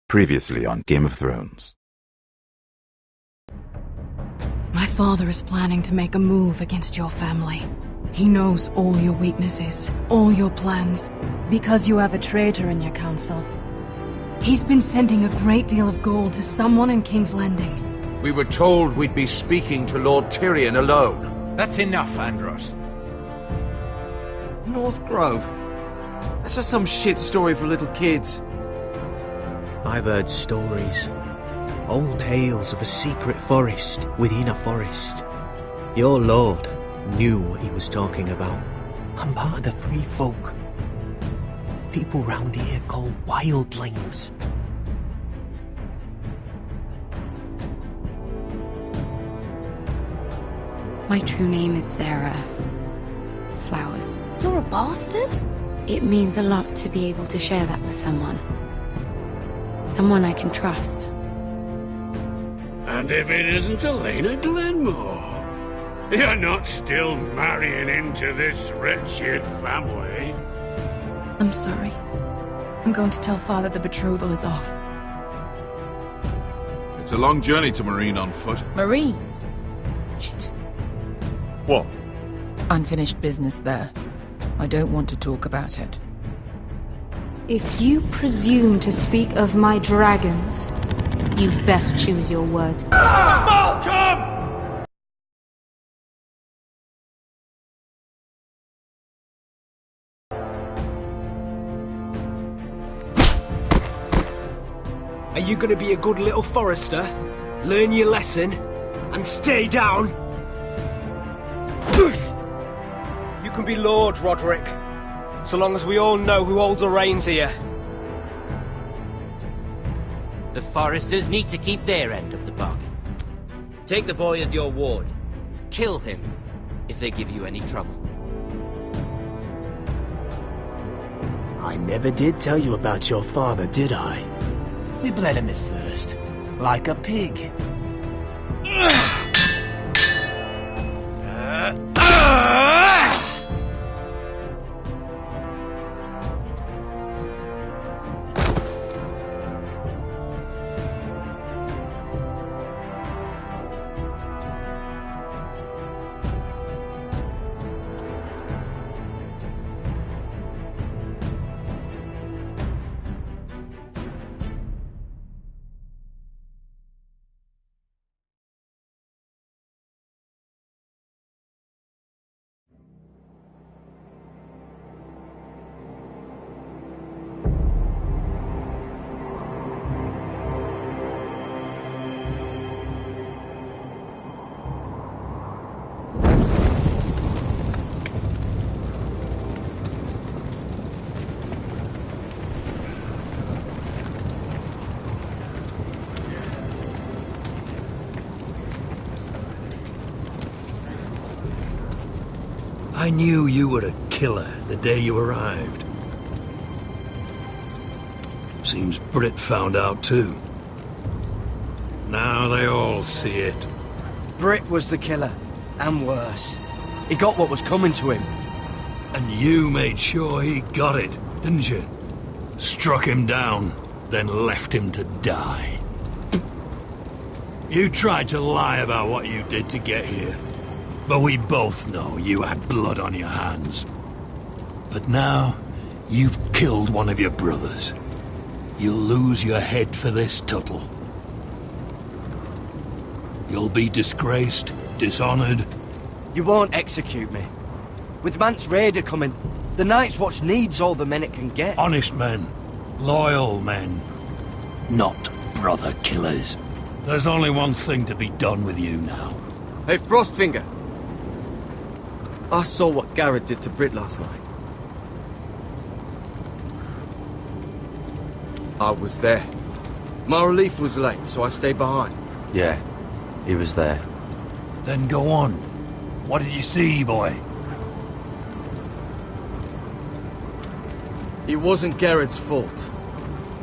Previously on Game of Thrones. My father is planning to make a move against your family. He knows all your weaknesses, all your plans, because you have a traitor in your council. He's been sending a great deal of gold to someone in King's Landing. We were told we'd be speaking to Lord Tyrion alone. That's enough, Andros. North Grove? That's just some shit story for little kids. I've heard stories. Old tales of a secret forest within a forest. Your lord knew what he was talking about. I'm part of the free folk. People round here called wildlings. My true name is Sarah Flowers. You're a bastard? It means a lot to be able to share that with someone. Someone I can trust. And if it isn't Elena Glenmore, you're not still marrying into this wretched family. I'm sorry. I'm going to tell Father the betrothal is off. It's a long journey to Marine on foot. Marine? Shit. What? Unfinished business there. I don't want to talk about it. If you presume to speak of my dragons, you best choose your words. Malcolm! Are you gonna be a good little forester? Learn your lesson? And stay down? You can be Lord, Roderick. So long as we all know who holds the reins here. The Foresters need to keep their end of the bargain. Take the boy as your ward. Kill him if they give you any trouble. I never did tell you about your father, did I? We bled him at first, like a pig. I knew you were a killer the day you arrived. Seems Britt found out too. Now they all see it. Britt was the killer, and worse. He got what was coming to him. And you made sure he got it, didn't you? Struck him down, then left him to die. You tried to lie about what you did to get here. But we both know you had blood on your hands. But now, you've killed one of your brothers. You'll lose your head for this, Tuttle. You'll be disgraced, dishonored. You won't execute me. With Mance Raider coming, the Night's Watch needs all the men it can get. Honest men. Loyal men. Not brother killers. There's only one thing to be done with you now. Hey, Frostfinger. I saw what Garrett did to Britt last night. I was there. My relief was late, so I stayed behind. Yeah, he was there. Then go on. What did you see, boy? It wasn't Garrett's fault.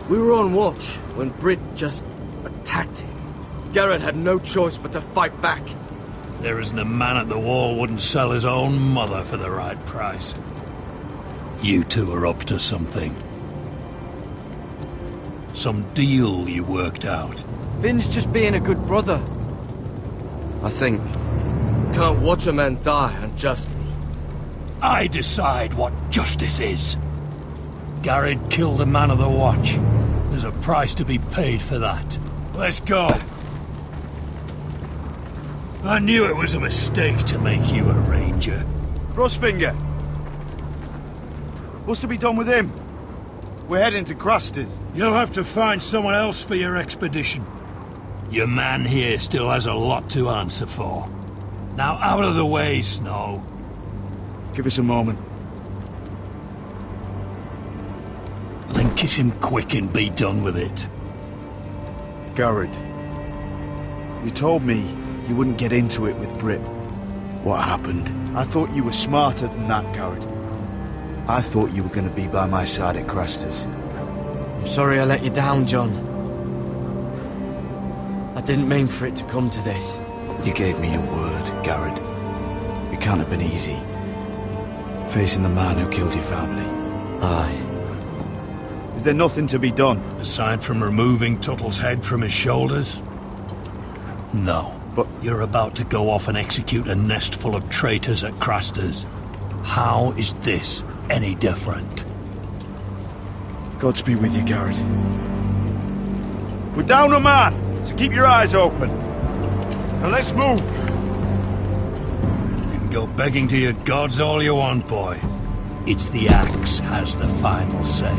We were on watch when Britt just attacked him. Garrett had no choice but to fight back. There isn't a man at the wall wouldn't sell his own mother for the right price. You two are up to something. Some deal you worked out? Finn's just being a good brother. I think. Can't watch a man die unjustly. I decide what justice is. Garrett killed a man of the watch. There's a price to be paid for that. Let's go. I knew it was a mistake to make you a ranger. Frostfinger! What's to be done with him? We're heading to Crusters. You'll have to find someone else for your expedition. Your man here still has a lot to answer for. Now out of the way, Snow. Give us a moment. Kiss him quick and be done with it. Garrett, you told me you wouldn't get into it with Britt. What happened? I thought you were smarter than that, Garrett. I thought you were going to be by my side at Crusters. I'm sorry I let you down, John. I didn't mean for it to come to this. You gave me your word, Garrett. It can't have been easy. Facing the man who killed your family. Aye. Is there nothing to be done? Aside from removing Tuttle's head from his shoulders? No. But you're about to go off and execute a nest full of traitors at Crusters. How is this any different? Godspeed with you, Garrett. We're down a man, so keep your eyes open. Now let's move. You can go begging to your gods all you want, boy. It's the axe has the final say.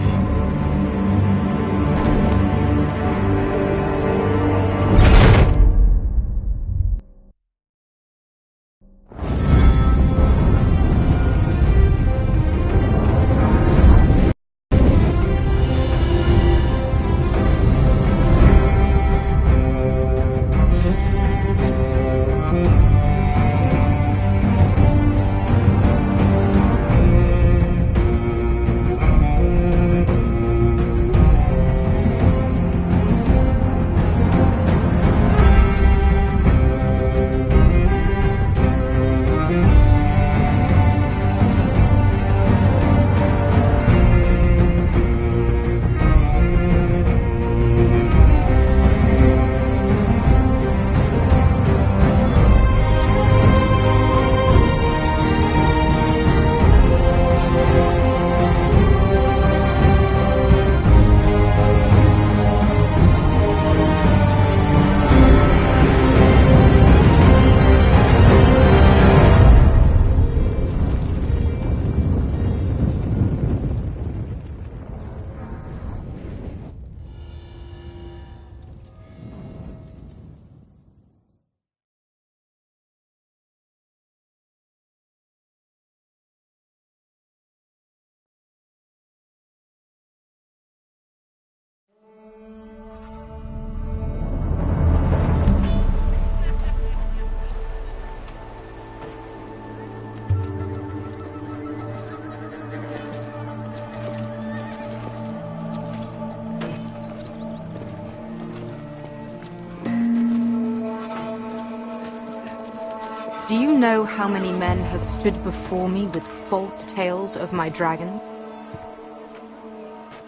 Do you know how many men have stood before me with false tales of my dragons?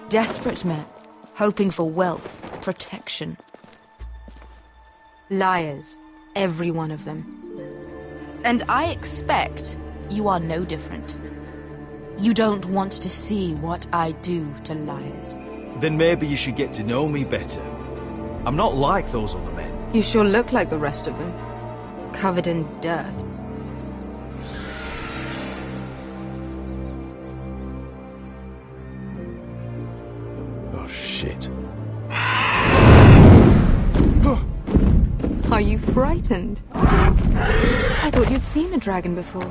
Desperate men, hoping for wealth, protection. Liars, every one of them. And I expect you are no different. You don't want to see what I do to liars. Then maybe you should get to know me better. I'm not like those other men. You sure look like the rest of them. Covered in dirt. Oh, shit. Are you frightened? I thought you'd seen a dragon before.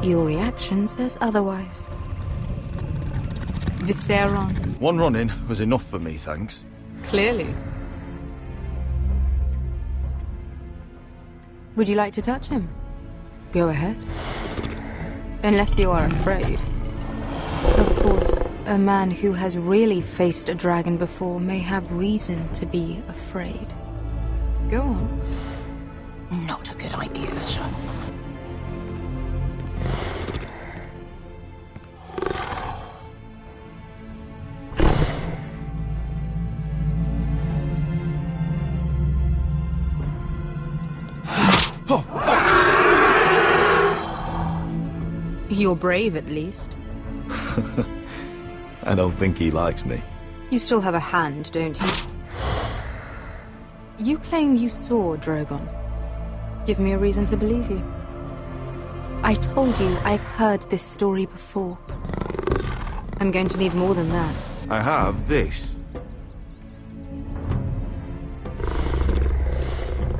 Your reaction says otherwise. Viseron. One run-in was enough for me, thanks. Clearly. Would you like to touch him? Go ahead. Unless you are afraid. Of course, a man who has really faced a dragon before may have reason to be afraid. Go on. Not a good idea, son. You're brave, at least. I don't think he likes me. You still have a hand, don't you? You claim you saw Drogon. Give me a reason to believe you. I told you I've heard this story before. I'm going to need more than that. I have this.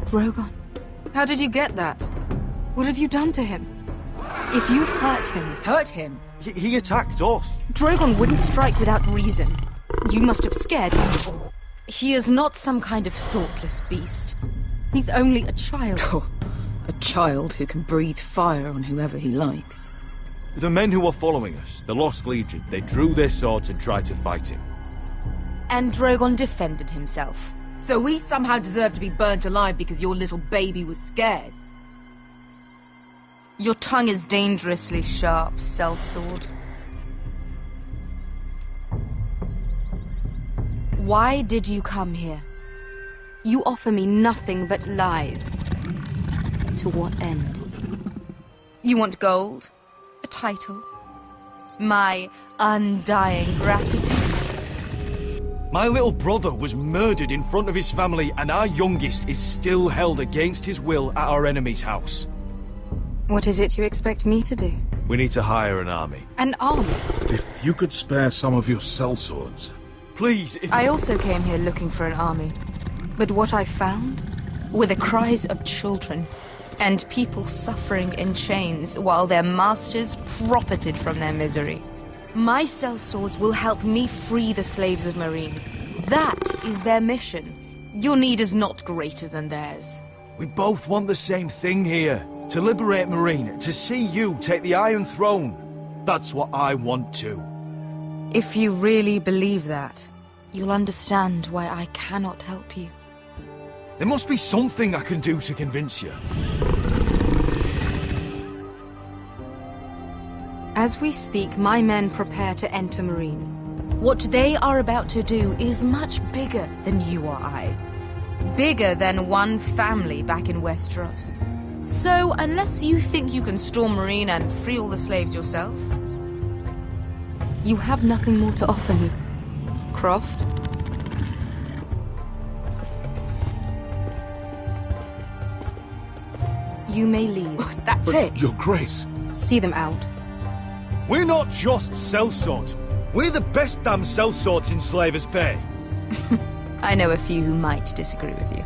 Drogon. How did you get that? What have you done to him? If you've hurt him... Hurt him? He attacked us. Drogon wouldn't strike without reason. You must have scared him. He is not some kind of thoughtless beast. He's only a child. Oh, a child who can breathe fire on whoever he likes. The men who were following us, the Lost Legion, they drew their swords and tried to fight him. And Drogon defended himself. So we somehow deserve to be burnt alive because your little baby was scared? Your tongue is dangerously sharp, sellsword. Why did you come here? You offer me nothing but lies. To what end? You want gold? A title? My undying gratitude? My little brother was murdered in front of his family, and our youngest is still held against his will at our enemy's house. What is it you expect me to do? We need to hire an army. An army? If you could spare some of your sellswords. Please, if... I also came here looking for an army. But what I found were the cries of children and people suffering in chains while their masters profited from their misery. My sellswords will help me free the slaves of Meereen. That is their mission. Your need is not greater than theirs. We both want the same thing here. To liberate Meereen, to see you take the Iron Throne. That's what I want too. If you really believe that, you'll understand why I cannot help you. There must be something I can do to convince you. As we speak, my men prepare to enter Meereen. What they are about to do is much bigger than you or I. Bigger than one family back in Westeros. So, unless you think you can storm Meereen and free all the slaves yourself, you have nothing more to offer me. Croft? You may leave. That's it. Your Grace. See them out. We're not just sellswords. We're the best damn sellswords in Slavers Bay. I know a few who might disagree with you.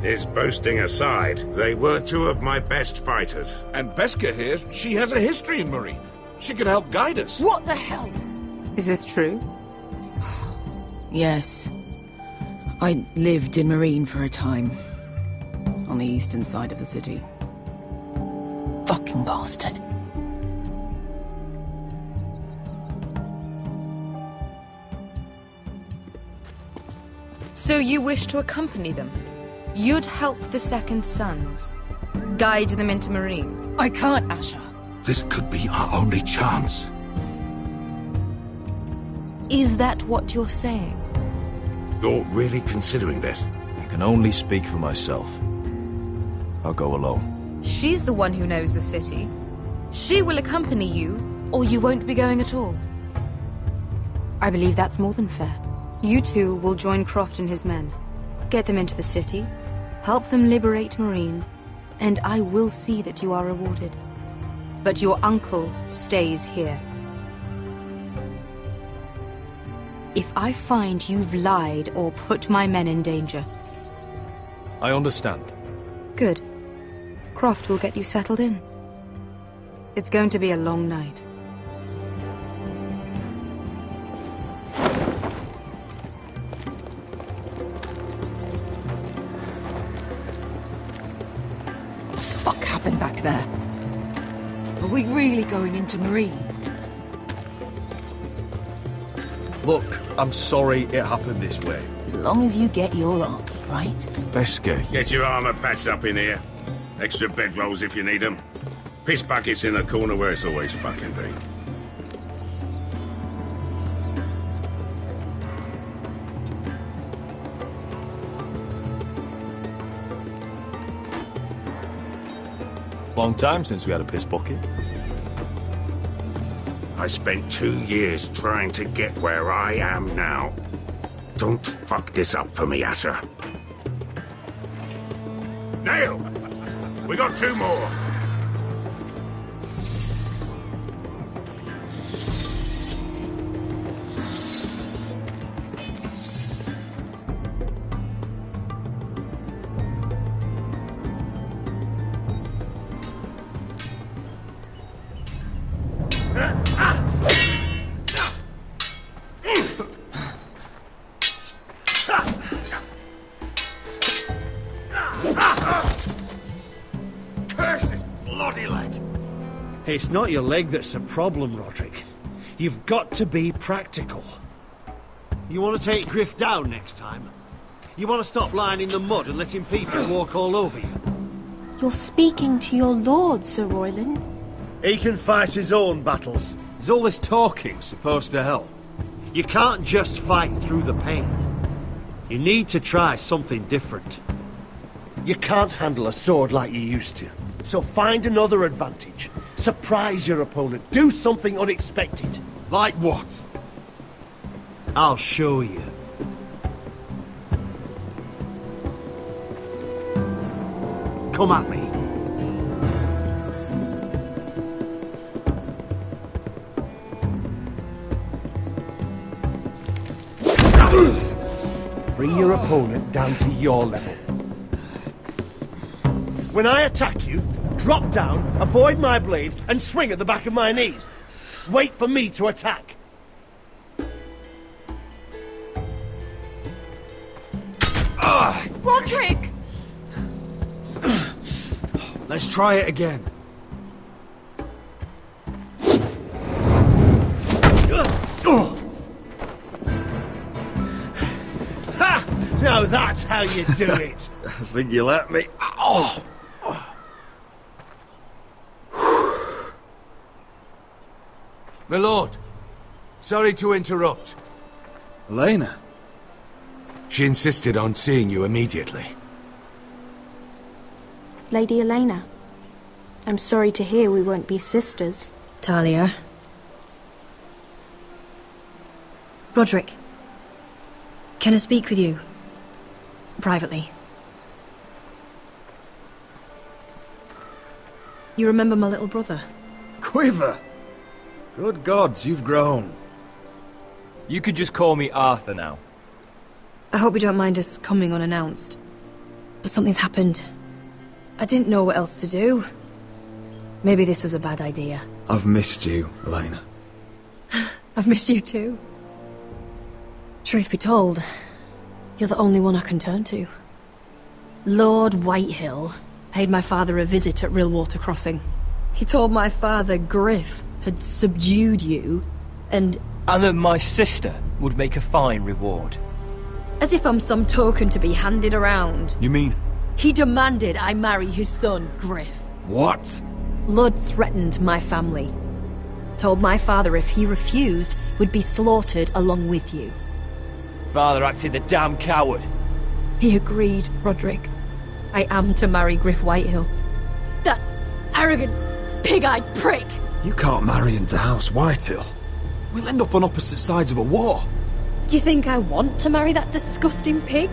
His boasting aside, they were two of my best fighters. And Beskha here, she has a history in Meereen. She can help guide us. What the hell? Is this true? Yes. I lived in Meereen for a time. On the eastern side of the city. Fucking bastard. So you wish to accompany them? You'd help the Second Sons. Guide them into Meereen. I can't, Asher. This could be our only chance. Is that what you're saying? You're really considering this? I can only speak for myself. I'll go alone. She's the one who knows the city. She will accompany you, or you won't be going at all. I believe that's more than fair. You two will join Croft and his men. Get them into the city, help them liberate Meereen, and I will see that you are rewarded. But your uncle stays here. If I find you've lied or put my men in danger... I understand. Good. Croft will get you settled in. It's going to be a long night. What the fuck happened back there? Are we really going into Meereen? Look, I'm sorry it happened this way. As long as you get your army, right? Beskha. Get your armor patched up in here. Extra bedrolls if you need them. Piss buckets in the corner where it's always fucking been. Long time since we had a piss bucket. I spent 2 years trying to get where I am now. Don't fuck this up for me, Asher. Nail! We got 2 more! Curse this bloody leg! It's not your leg that's the problem, Roderick. You've got to be practical. You want to take Griff down next time? You want to stop lying in the mud and letting people walk all over you? You're speaking to your lord, Sir Royland. He can fight his own battles. Is all this talking supposed to help? You can't just fight through the pain. You need to try something different. You can't handle a sword like you used to. So find another advantage. Surprise your opponent. Do something unexpected. Like what? I'll show you. Come at me. Bring your opponent down to your level. When I attack you, drop down, avoid my blade, and swing at the back of my knees. Wait for me to attack. Roderick! Let's try it again. Ha! Now that's how you do it. I think you let me. Oh! My lord, sorry to interrupt. Elena? She insisted on seeing you immediately. Lady Elena, I'm sorry to hear we won't be sisters. Talia. Roderick. Can I speak with you? Privately. You remember my little brother? Quiver! Good gods, you've grown. You could just call me Arthur now. I hope you don't mind us coming unannounced. But something's happened. I didn't know what else to do. Maybe this was a bad idea. I've missed you, Elena. I've missed you too. Truth be told, you're the only one I can turn to. Lord Whitehill paid my father a visit at Rillwater Crossing. He told my father Griff had subdued you, and that my sister would make a fine reward. As if I'm some token to be handed around. You mean? He demanded I marry his son, Griff. What? Lord threatened my family. Told my father if he refused, would be slaughtered along with you. Father acted the damn coward. He agreed, Roderick. I am to marry Griff Whitehill. That arrogant, pig-eyed prick! You can't marry into House Whitehill. We'll end up on opposite sides of a war. Do you think I want to marry that disgusting pig?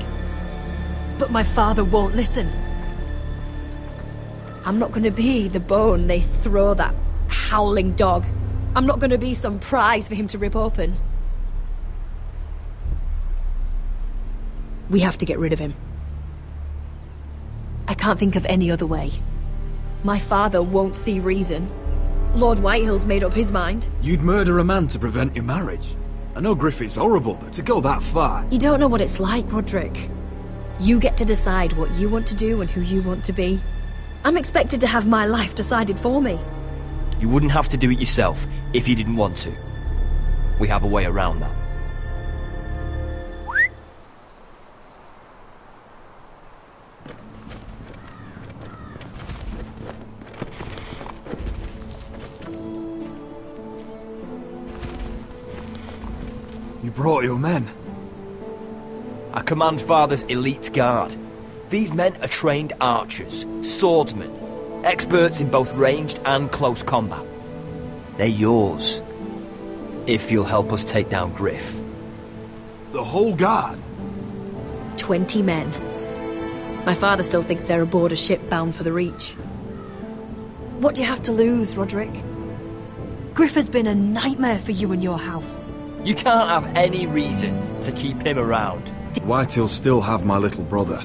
But my father won't listen. I'm not going to be the bone they throw that howling dog. I'm not going to be some prize for him to rip open. We have to get rid of him. I can't think of any other way. My father won't see reason. Lord Whitehill's made up his mind. You'd murder a man to prevent your marriage. I know Griffith's horrible, but to go that far... You don't know what it's like, Roderick. You get to decide what you want to do and who you want to be. I'm expected to have my life decided for me. You wouldn't have to do it yourself if you didn't want to. We have a way around that. You brought your men. I command Father's elite guard. These men are trained archers, swordsmen, experts in both ranged and close combat. They're yours. If you'll help us take down Griff. The whole guard? 20 men. My father still thinks they're aboard a ship bound for the Reach. What do you have to lose, Roderick? Griff has been a nightmare for you and your house. You can't have any reason to keep him around. Whitehill'll still have my little brother.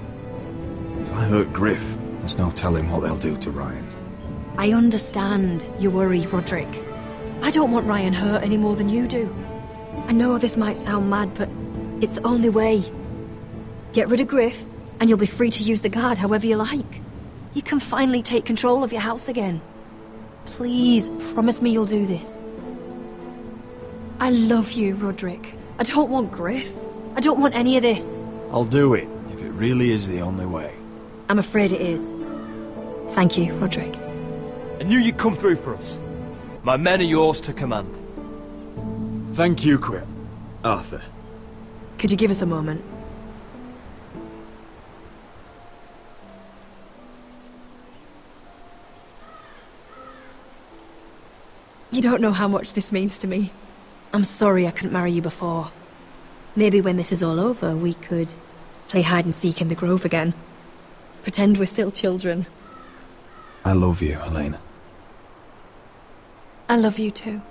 If I hurt Griff, there's no telling what they'll do to Ryan. I understand your worry, Roderick. I don't want Ryan hurt any more than you do. I know this might sound mad, but it's the only way. Get rid of Griff, and you'll be free to use the guard however you like. You can finally take control of your house again. Please, promise me you'll do this. I love you, Roderick. I don't want Griff. I don't want any of this. I'll do it, if it really is the only way. I'm afraid it is. Thank you, Roderick. I knew you'd come through for us. My men are yours to command. Thank you, Quip. Arthur. Could you give us a moment? You don't know how much this means to me. I'm sorry I couldn't marry you before. Maybe when this is all over, we could play hide and seek in the grove again. Pretend we're still children. I love you, Helena. I love you too.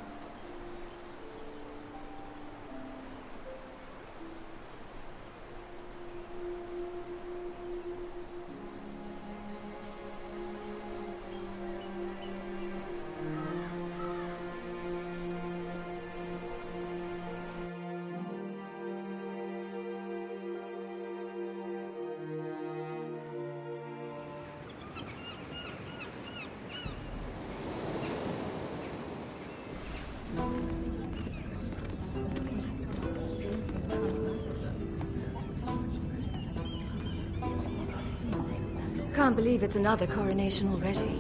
Can't believe it's another coronation already.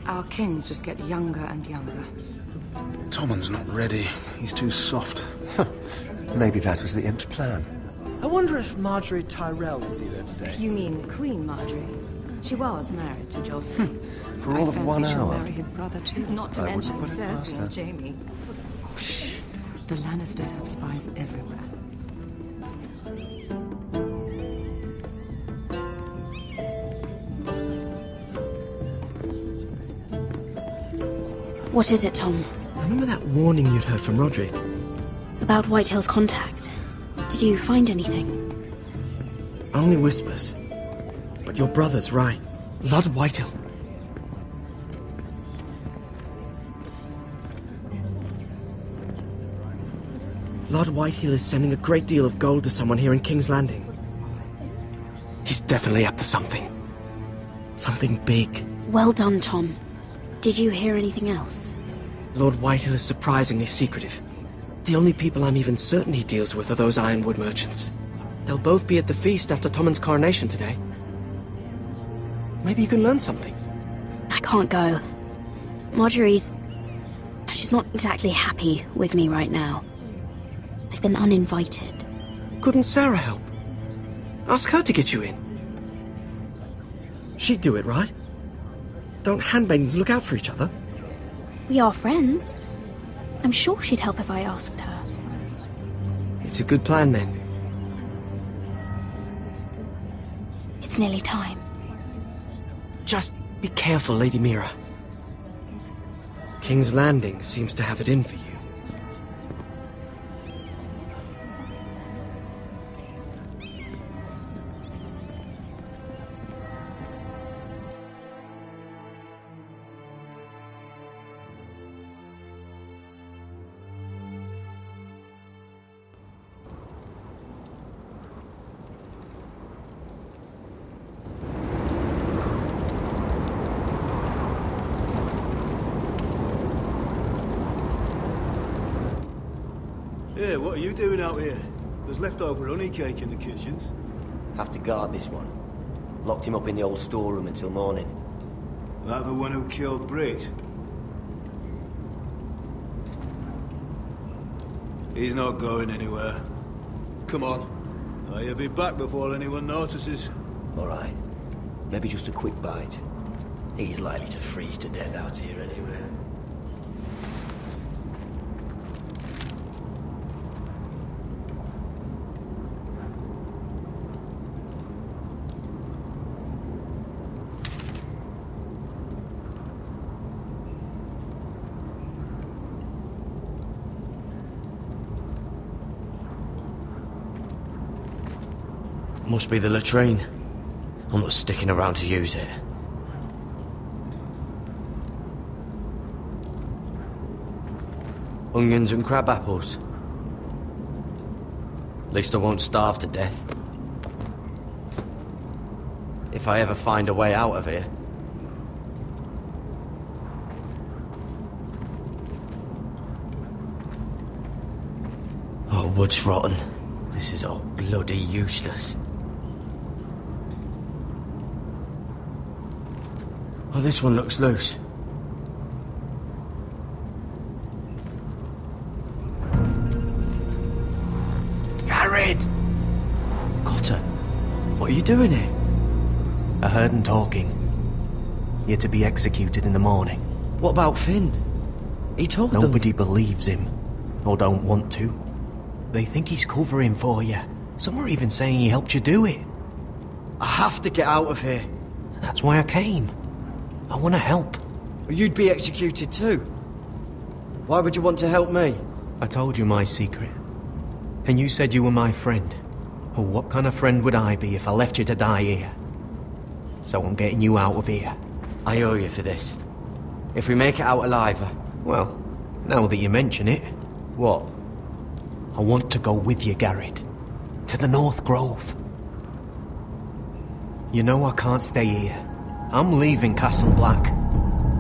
Our kings just get younger and younger. Tommen's not ready. He's too soft. Maybe that was the imp's plan. I wonder if Marjorie Tyrell will be there today. You mean Queen Marjorie? She was married to Joffrey. For all of 1 she'll hour. marry his brother too. Not to I wouldn't mention put it past Cersei her. and Jaime. Shh. The Lannisters have spies everywhere. What is it, Tom? Remember that warning you'd heard from Roderick? About Whitehill's contact. Did you find anything? Only whispers. But your brother's right. Lord Whitehill. Lord Whitehill is sending a great deal of gold to someone here in King's Landing. He's definitely up to something. Something big. Well done, Tom. Did you hear anything else? Lord Whitehill is surprisingly secretive. The only people I'm even certain he deals with are those ironwood merchants. They'll both be at the feast after Tommen's coronation today. Maybe you can learn something. I can't go. Marjorie's... she's not exactly happy with me right now. I've been uninvited. Couldn't Sarah help? Ask her to get you in. She'd do it, right? Don't handmaidens look out for each other? We are friends. I'm sure she'd help if I asked her. It's a good plan, then. It's nearly time. Just be careful, Lady Mira. King's Landing seems to have it in for you. Yeah, what are you doing out here? There's leftover honey cake in the kitchens. Have to guard this one. Locked him up in the old storeroom until morning. That the one who killed Brit? He's not going anywhere. Come on. I'll be back before anyone notices. All right. Maybe just a quick bite. He's likely to freeze to death out here anyway. Must be the latrine. I'm not sticking around to use it. Onions and crab apples. At least I won't starve to death. If I ever find a way out of here. Oh, wood's rotten. This is all bloody useless. Oh, this one looks loose. Garrett! Cotter, what are you doing here? I heard him talking. You're to be executed in the morning. What about Finn? He told them. Nobody believes him, or don't want to. They think he's covering for you. Some are even saying he helped you do it. I have to get out of here. That's why I came. I want to help. You'd be executed too. Why would you want to help me? I told you my secret. And you said you were my friend. Well, what kind of friend would I be if I left you to die here? So I'm getting you out of here. I owe you for this. If we make it out alive... Well, now that you mention it... What? I want to go with you, Garrett. To the North Grove. You know I can't stay here. I'm leaving Castle Black.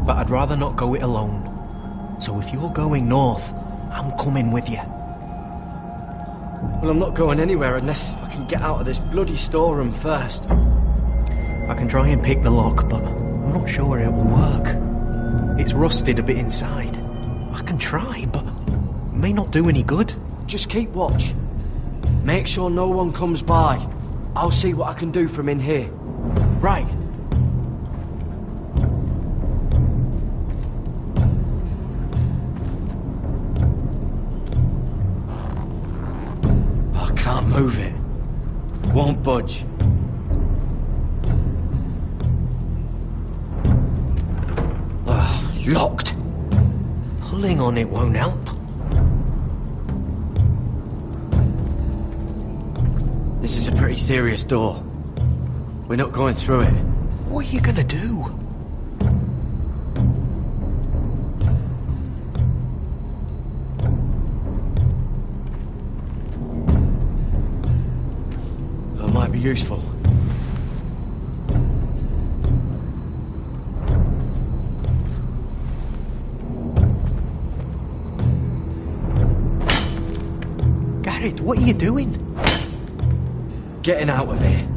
But I'd rather not go it alone. So if you're going north, I'm coming with you. Well, I'm not going anywhere unless I can get out of this bloody storeroom first. I can try and pick the lock, but I'm not sure it will work. It's rusted a bit inside. I can try, but it may not do any good. Just keep watch. Make sure no one comes by. I'll see what I can do from in here. Right. I can't move it. Won't budge. Locked. Pulling on it won't help. This is a pretty serious door. We're not going through it. What are you gonna do? That might be useful. Garrett, what are you doing? Getting out of here.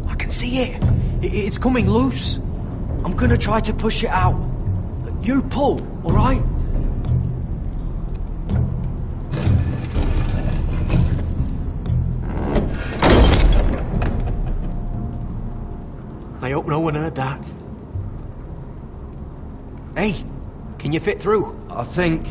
I can see it. It's coming loose. I'm gonna try to push it out. You pull, all right? I hope no one heard that. Hey, can you fit through? I think.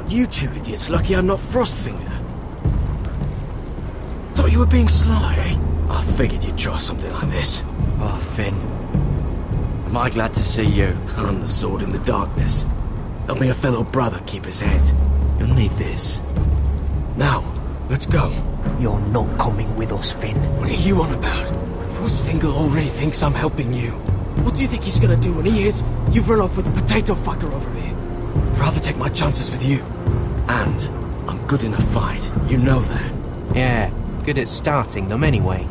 You two idiots lucky I'm not Frostfinger. Thought you were being sly, eh? I figured you'd try something like this. Oh, Finn. Am I glad to see you? I'm the sword in the darkness. Help me a fellow brother keep his head. You'll need this. Now, let's go. You're not coming with us, Finn. What are you on about? Frostfinger already thinks I'm helping you. What do you think he's gonna do when he hears you've run off with a potato fucker over here? I'd rather take my chances with you. And I'm good in a fight. You know that. Yeah, good at starting them anyway.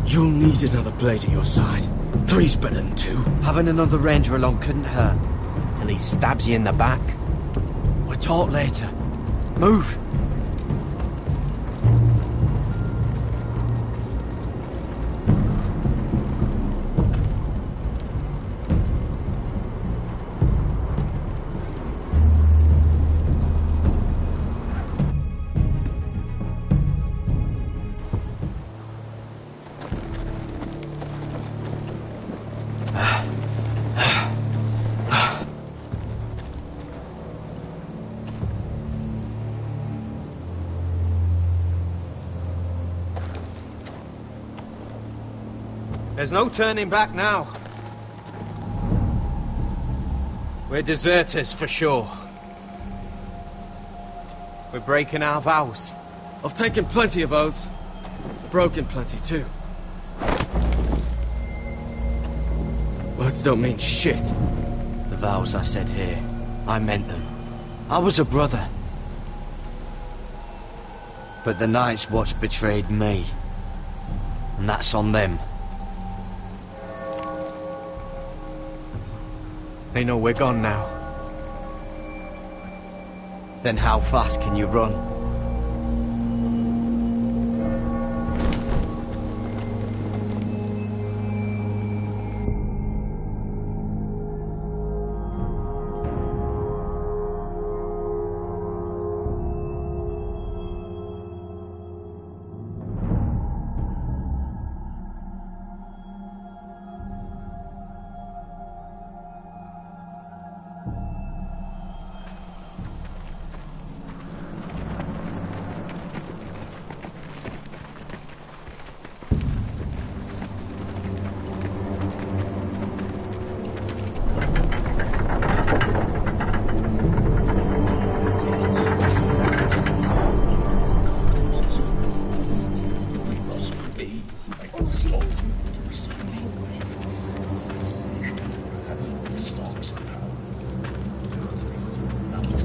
You'll need another blade at your side. 3's better than 2. Having another ranger along couldn't hurt. Till he stabs you in the back. We'll talk later. Move! There's no turning back now. We're deserters for sure. We're breaking our vows. I've taken plenty of oaths. Broken plenty too. Words don't mean shit. The vows I said here, I meant them. I was a brother. But the Night's Watch betrayed me. And that's on them. They know we're gone now. Then how fast can you run?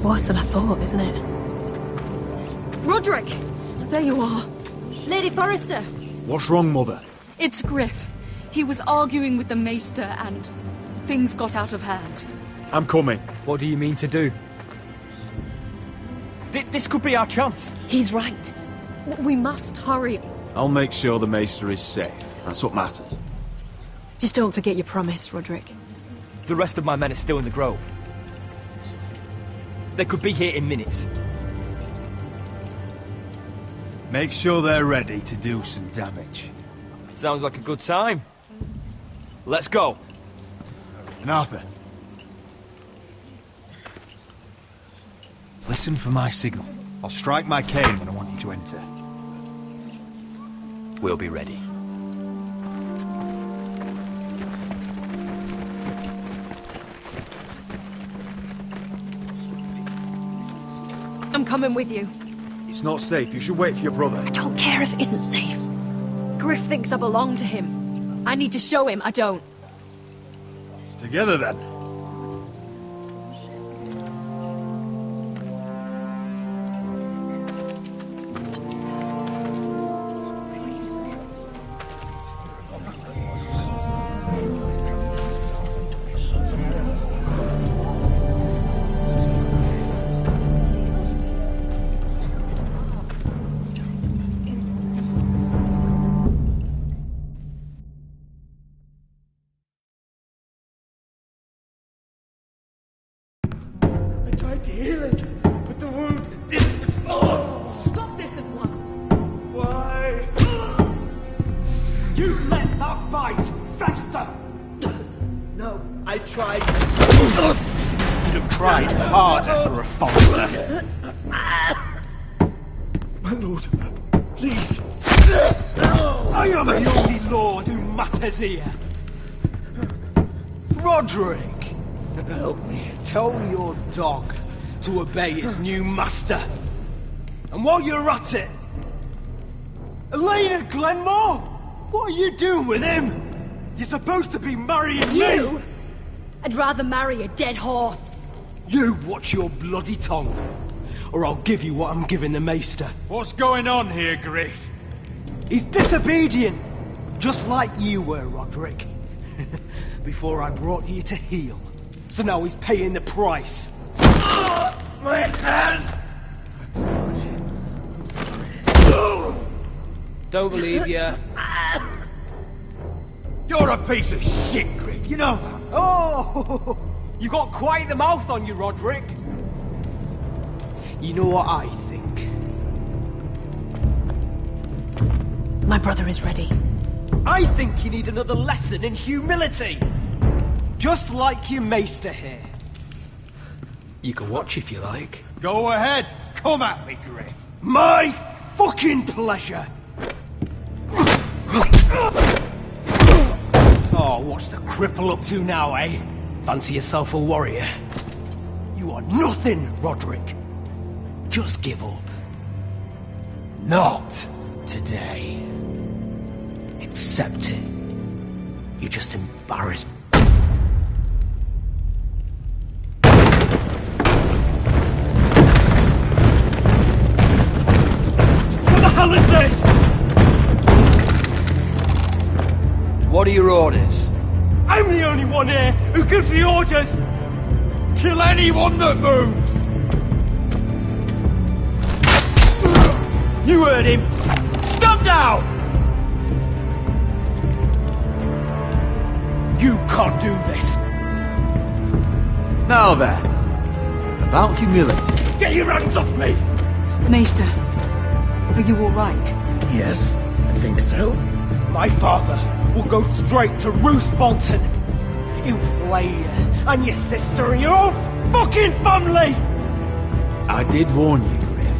Worse than I thought, isn't it? Roderick! There you are. Lady Forrester! What's wrong, Mother? It's Griff. He was arguing with the Maester and things got out of hand. I'm coming. What do you mean to do? This could be our chance. He's right. We must hurry. I'll make sure the Maester is safe. That's what matters. Just don't forget your promise, Roderick. The rest of my men are still in the grove. They could be here in minutes. Make sure they're ready to do some damage. Sounds like a good time. Let's go. And Arthur, listen for my signal. I'll strike my cane when I want you to enter. We'll be ready. I'm coming with you. It's not safe. You should wait for your brother. I don't care if it isn't safe. Griff thinks I belong to him. I need to show him I don't. Together, then. Tried to heal it, but the wound didn't respond. Stop this at once. Why? You let that bite fester! No, I tried. You'd have tried harder for a Forrester. My lord, please. I am the only lord who matters here. Roderick! Help me. Tell your dog to obey his new master. And while you're at it... Elena Glenmore? What are you doing with him? You're supposed to be marrying me! You? I'd rather marry a dead horse. You watch your bloody tongue, or I'll give you what I'm giving the Maester. What's going on here, Griff? He's disobedient, just like you were, Roderick. Before I brought you to heel. So now he's paying the price. My hand! Don't believe you. You're a piece of shit, Griff, you know that? Oh! You got quite the mouth on you, Roderick. You know what I think? My brother is ready. I think you need another lesson in humility. Just like your Maester here. You can watch if you like. Go ahead. Come at me, Griff. My fucking pleasure. Oh, what's the cripple up to now, eh? Fancy yourself a warrior? You are nothing, Roderick. Just give up. Not today. Accept it. You're just embarrassed. What the hell is this? What are your orders? I'm the only one here who gives the orders! Kill anyone that moves! You heard him! Stop now! You can't do this! Now then, about humility. Get your hands off me! Maester, are you alright? Yes, I think so. My father will go straight to Roose Bolton. He'll flay you, and your sister, and your whole fucking family! I did warn you, Griff.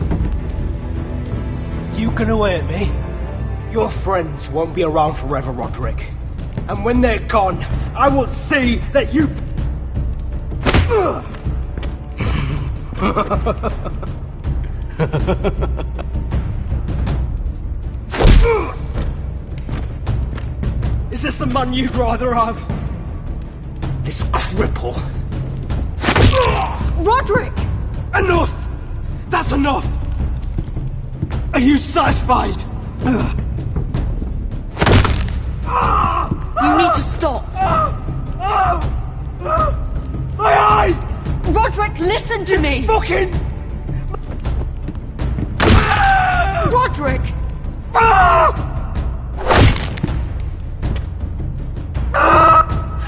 You gonna hurt me? Your friends won't be around forever, Roderick. And when they're gone, I will see that you... Is this the man you'd rather have? This cripple? Roderick! Enough! That's enough! Are you satisfied? You need to stop! My eye! Roderick, listen to me! Fucking... Roderick!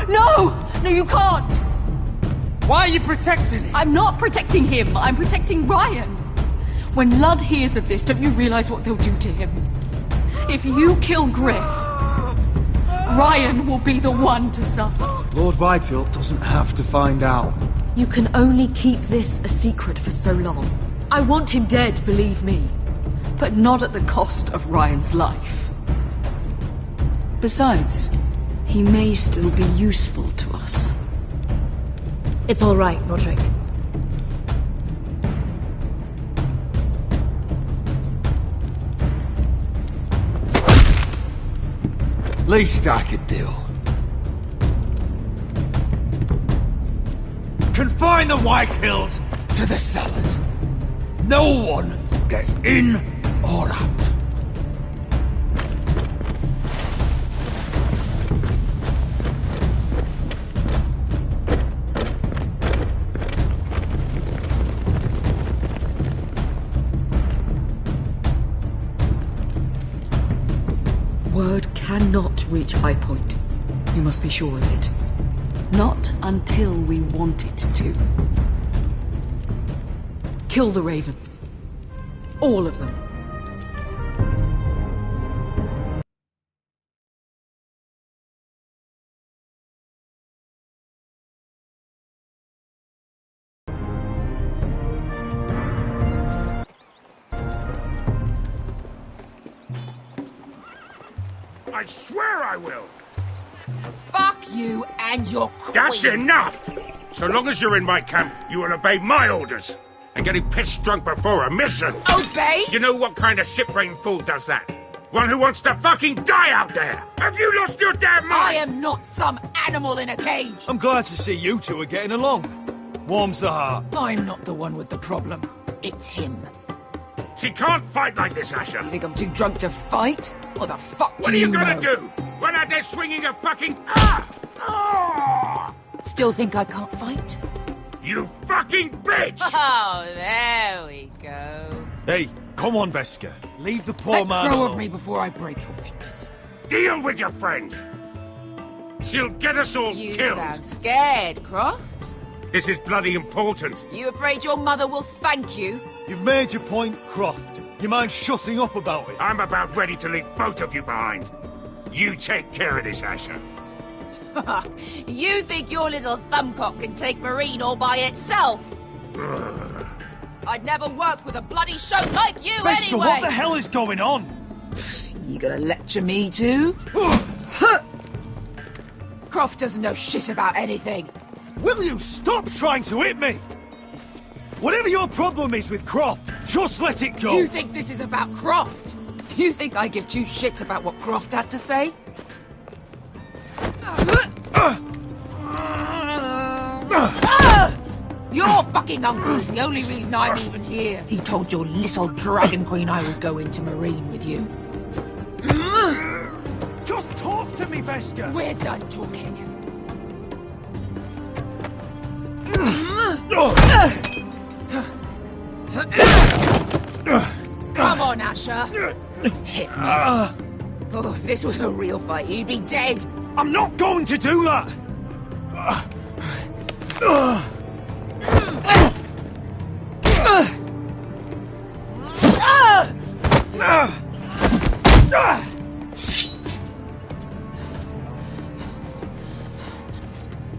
No! No, you can't! Why are you protecting him? I'm not protecting him. I'm protecting Ryan. When Ludd hears of this, don't you realize what they'll do to him? If you kill Griff, Ryan will be the one to suffer. Lord Whitehill doesn't have to find out. You can only keep this a secret for so long. I want him dead, believe me. But not at the cost of Ryan's life. Besides, he may still be useful to us. It's all right, Roderick. Least I could do. Confine the Whitehills to the cellars. No one gets in or out. Word cannot reach High Point. You must be sure of it. Not until we want it to. Kill the ravens. All of them. I swear I will! Fuck you and your queen. That's enough! So long as you're in my camp, you will obey my orders. And getting pissed drunk before a mission. Obey? You know what kind of shit-brained fool does that? One who wants to fucking die out there! Have you lost your damn mind? I am not some animal in a cage. I'm glad to see you two are getting along. Warms the heart. I'm not the one with the problem. It's him. She can't fight like this, Asher. You think I'm too drunk to fight? What the fuck What do are you you gonna know? do? Run out there swinging a fucking... Still think I can't fight? You fucking bitch! Oh, there we go. Hey, come on, Beska. Leave the poor man Let go alone. of me before I break your fingers. Deal with your friend. She'll get us all You killed. sound scared, Croft. This is bloody important. You afraid your mother will spank you? You've made your point, Croft. You mind shutting up about it? I'm about ready to leave both of you behind. You take care of this, Asher. You think your little thumbcock can take Marine all by itself? I'd never work with a bloody show like you Beska, anyway! what the hell is going on? You gonna lecture me too? Croft doesn't know shit about anything. Will you stop trying to hit me? Whatever your problem is with Croft, just let it go. You think this is about Croft? You think I give two shits about what Croft has to say? Your fucking uncle is the only reason I'm even here. He told your little dragon queen I would go into Marine with you. Just talk to me, Beska. We're done talking. Come on, Asher. Hit me. Oh, if this was a real fight, you'd be dead. I'm not going to do that!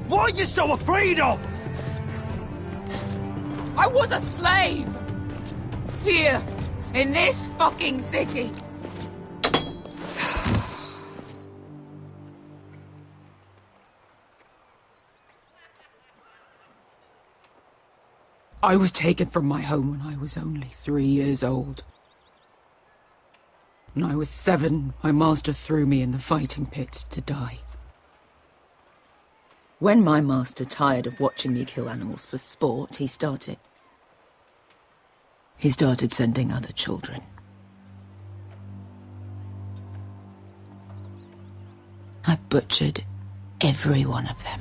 What are you so afraid of? I was a slave! Here, in this fucking city. I was taken from my home when I was only 3 years old. When I was 7, my master threw me in the fighting pits to die. When my master tired of watching me kill animals for sport, he started sending other children. I butchered every one of them.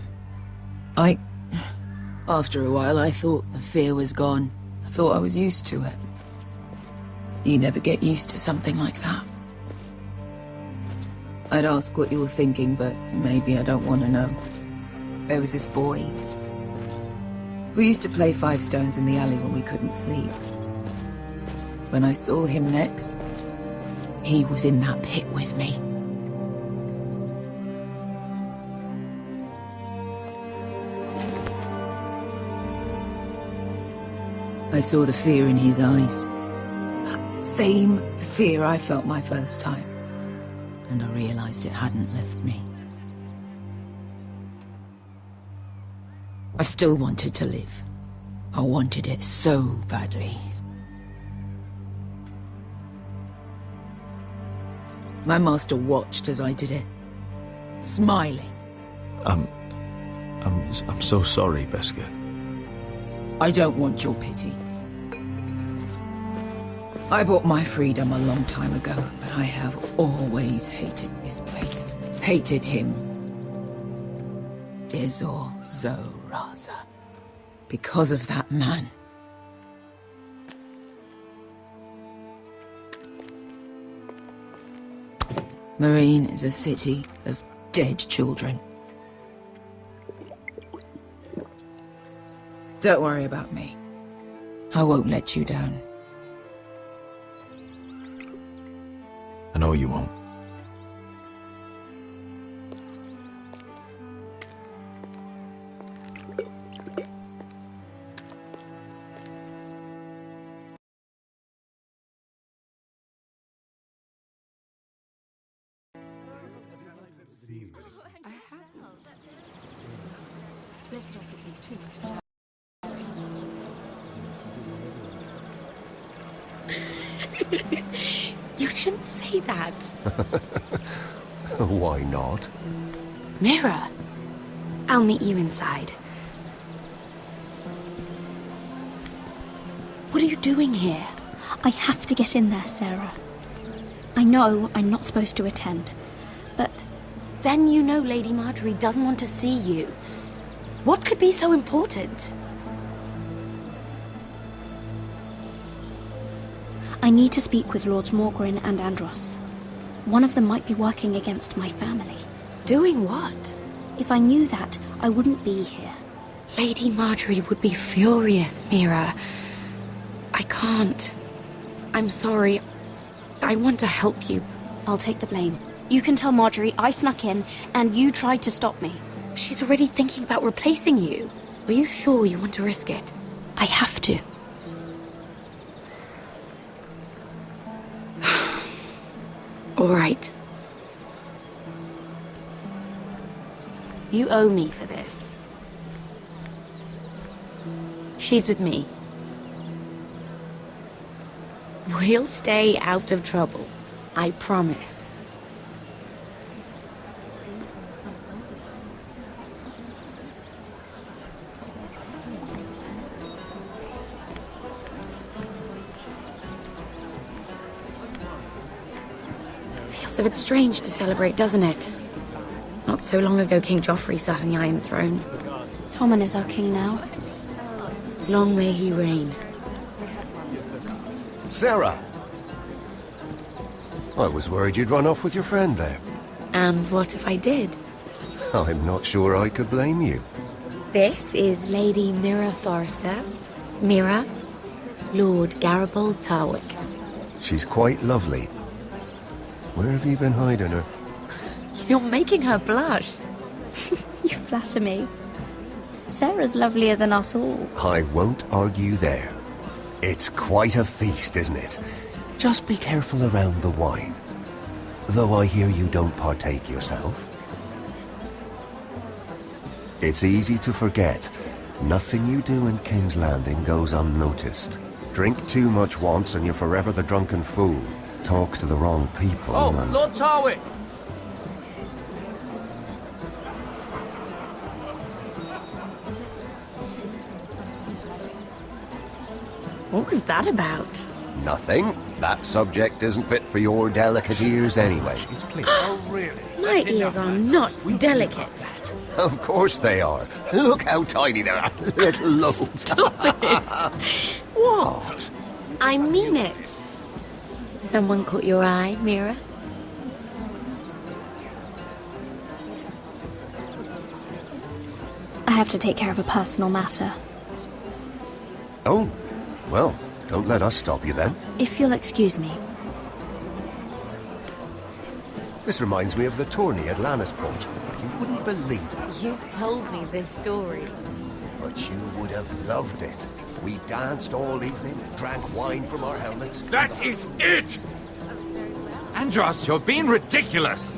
After a while, I thought the fear was gone. I thought I was used to it. You never get used to something like that. I'd ask what you were thinking, but maybe I don't want to know. There was this boy. We used to play 5 stones in the alley when we couldn't sleep. When I saw him next, he was in that pit with me. I saw the fear in his eyes. That same fear I felt my first time. And I realized it hadn't left me. I still wanted to live. I wanted it so badly. My master watched as I did it, smiling. I'm so sorry, Beska. I don't want your pity. I bought my freedom a long time ago, but I have always hated this place. Hated him. Dezor Zoraza. Because of that man. Marine is a city of dead children. Don't worry about me. I won't let you down. I know you won't. Let's not give him too much. You shouldn't say that. Why not? Mira, I'll meet you inside. What are you doing here? I have to get in there, Sarah. I know I'm not supposed to attend, but then you know Lady Marjorie doesn't want to see you. What could be so important? I need to speak with Lords Morgrin and Andros. One of them might be working against my family. Doing what? If I knew that, I wouldn't be here. Lady Marjorie would be furious, Mira. I can't. I'm sorry. I want to help you. I'll take the blame. You can tell Marjorie I snuck in, and you tried to stop me. She's already thinking about replacing you. Are you sure you want to risk it? I have to. All right. You owe me for this. She's with me. We'll stay out of trouble. I promise. Feels a bit strange to celebrate, doesn't it? Not so long ago, King Joffrey sat on the Iron Throne. Tommen is our king now. Long may he reign. Sarah! I was worried you'd run off with your friend there. And what if I did? I'm not sure I could blame you. This is Lady Mira Forrester. Mira, Lord Garibald Tarwick. She's quite lovely. Where have you been hiding her? You're making her blush. You flatter me. Sarah's lovelier than us all. I won't argue there. It's quite a feast, isn't it? Just be careful around the wine. Though I hear you don't partake yourself. It's easy to forget. Nothing you do in King's Landing goes unnoticed. Drink too much once and you're forever the drunken fool. Talk to the wrong people and... Lord Tarwick! What was that about? Nothing. That subject isn't fit for your delicate ears anyway. Oh, really? My ears are not delicate. Of course they are. Look how tiny they are. Little lobes. Stop it. What? I mean it. Someone caught your eye, Mira? I have to take care of a personal matter. Oh, well, don't let us stop you then. If you'll excuse me. This reminds me of the tourney at Lannisport. You wouldn't believe it. You've told me this story. But you would have loved it. We danced all evening, drank wine from our helmets. That is it! Andros, you're being ridiculous!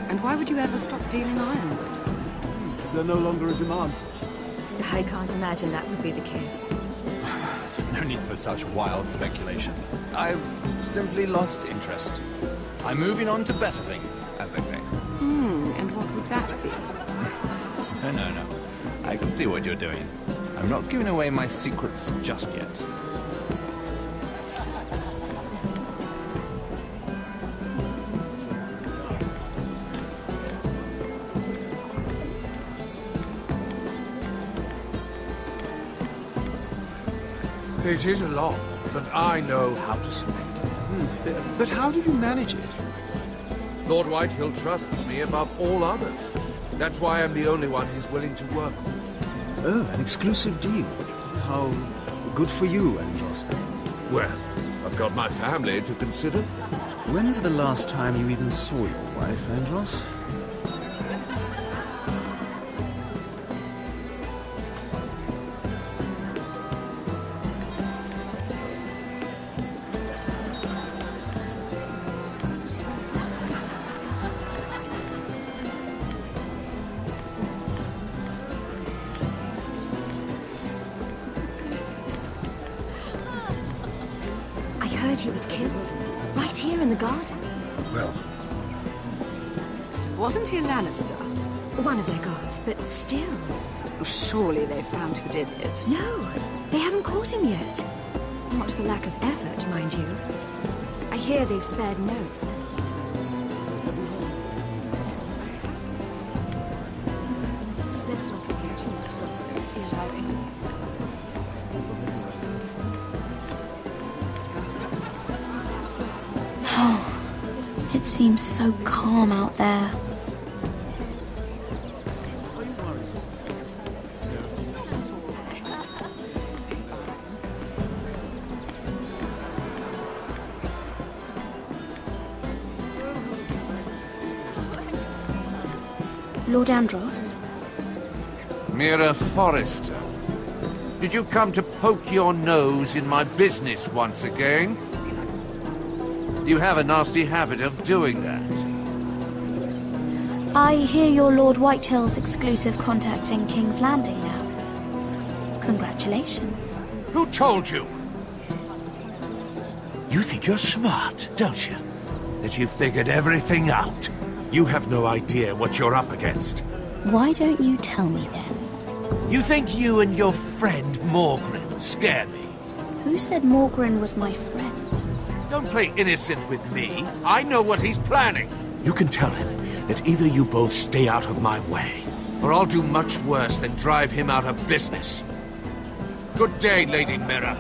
And why would you ever stop dealing ironwood? Is there no longer a demand for it? I can't imagine that would be the case. No need for such wild speculation. I've simply lost interest. I'm moving on to better things, as they say. And what would that be? No. I can see what you're doing. I'm not giving away my secrets just yet. It is a lot, but I know how to spend it. But how did you manage it? Lord Whitehill trusts me above all others. That's why I'm the only one he's willing to work with. Oh, an exclusive deal. How good for you, Andros. Well, I've got my family to consider. When's the last time you even saw your wife, Andros? I heard he was killed. Right here in the garden. Well... Wasn't he Lannister? One of their guard, but still. Surely they found who did it. No, they haven't caught him yet. Not for lack of effort, mind you. I hear they've spared no expense. Let's not compare too much It seems so calm out there. Lord Andros? Mira Forrester. Did you come to poke your nose in my business once again? You have a nasty habit of doing that. I hear you're Lord Whitehill's exclusive contact in King's Landing now. Congratulations. Who told you? You think you're smart, don't you? That you've figured everything out. You have no idea what you're up against. Why don't you tell me then? You think you and your friend Morgren scare me? Who said Morgren was my friend? Don't play innocent with me. I know what he's planning. You can tell him that either you both stay out of my way, or I'll do much worse than drive him out of business. Good day, Lady Mira.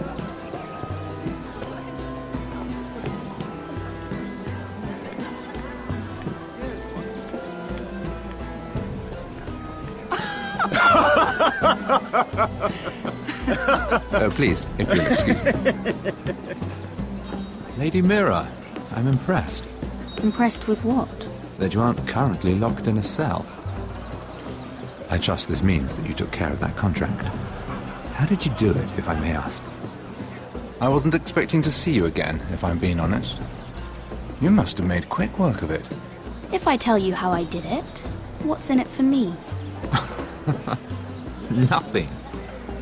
Oh, please, if you'll excuse me. Lady Mira, I'm impressed. Impressed with what? That you aren't currently locked in a cell. I trust this means that you took care of that contract. How did you do it, if I may ask? I wasn't expecting to see you again, if I'm being honest. You must have made quick work of it. If I tell you how I did it, what's in it for me? Nothing.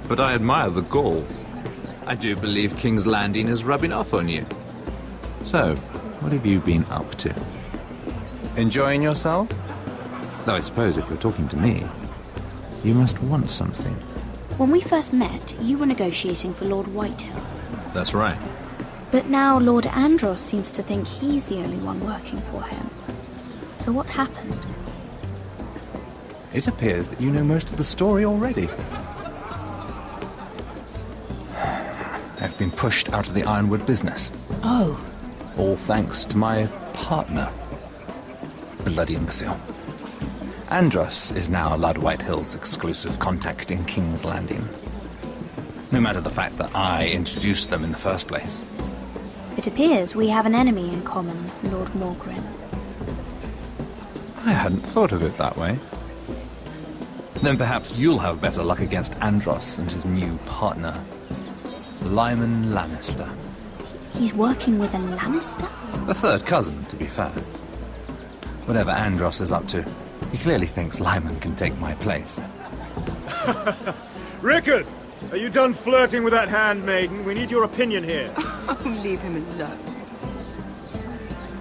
But I admire the gall. I do believe King's Landing is rubbing off on you. So, what have you been up to? Enjoying yourself? Though I suppose if you're talking to me, you must want something. When we first met, you were negotiating for Lord Whitehill. That's right. But now Lord Andros seems to think he's the only one working for him. So what happened? It appears that you know most of the story already. I've been pushed out of the Ironwood business. Oh. All thanks to my partner. Bloody imbecile. Andros is now Lord Whitehill's exclusive contact in King's Landing. No matter the fact that I introduced them in the first place. It appears we have an enemy in common, Lord Morgren. I hadn't thought of it that way. Then perhaps you'll have better luck against Andros and his new partner, Lyman Lannister. He's working with a Lannister? A third cousin, to be fair. Whatever Andros is up to, he clearly thinks Lyman can take my place. Rickard! Are you done flirting with that handmaiden? We need your opinion here. Oh, leave him alone.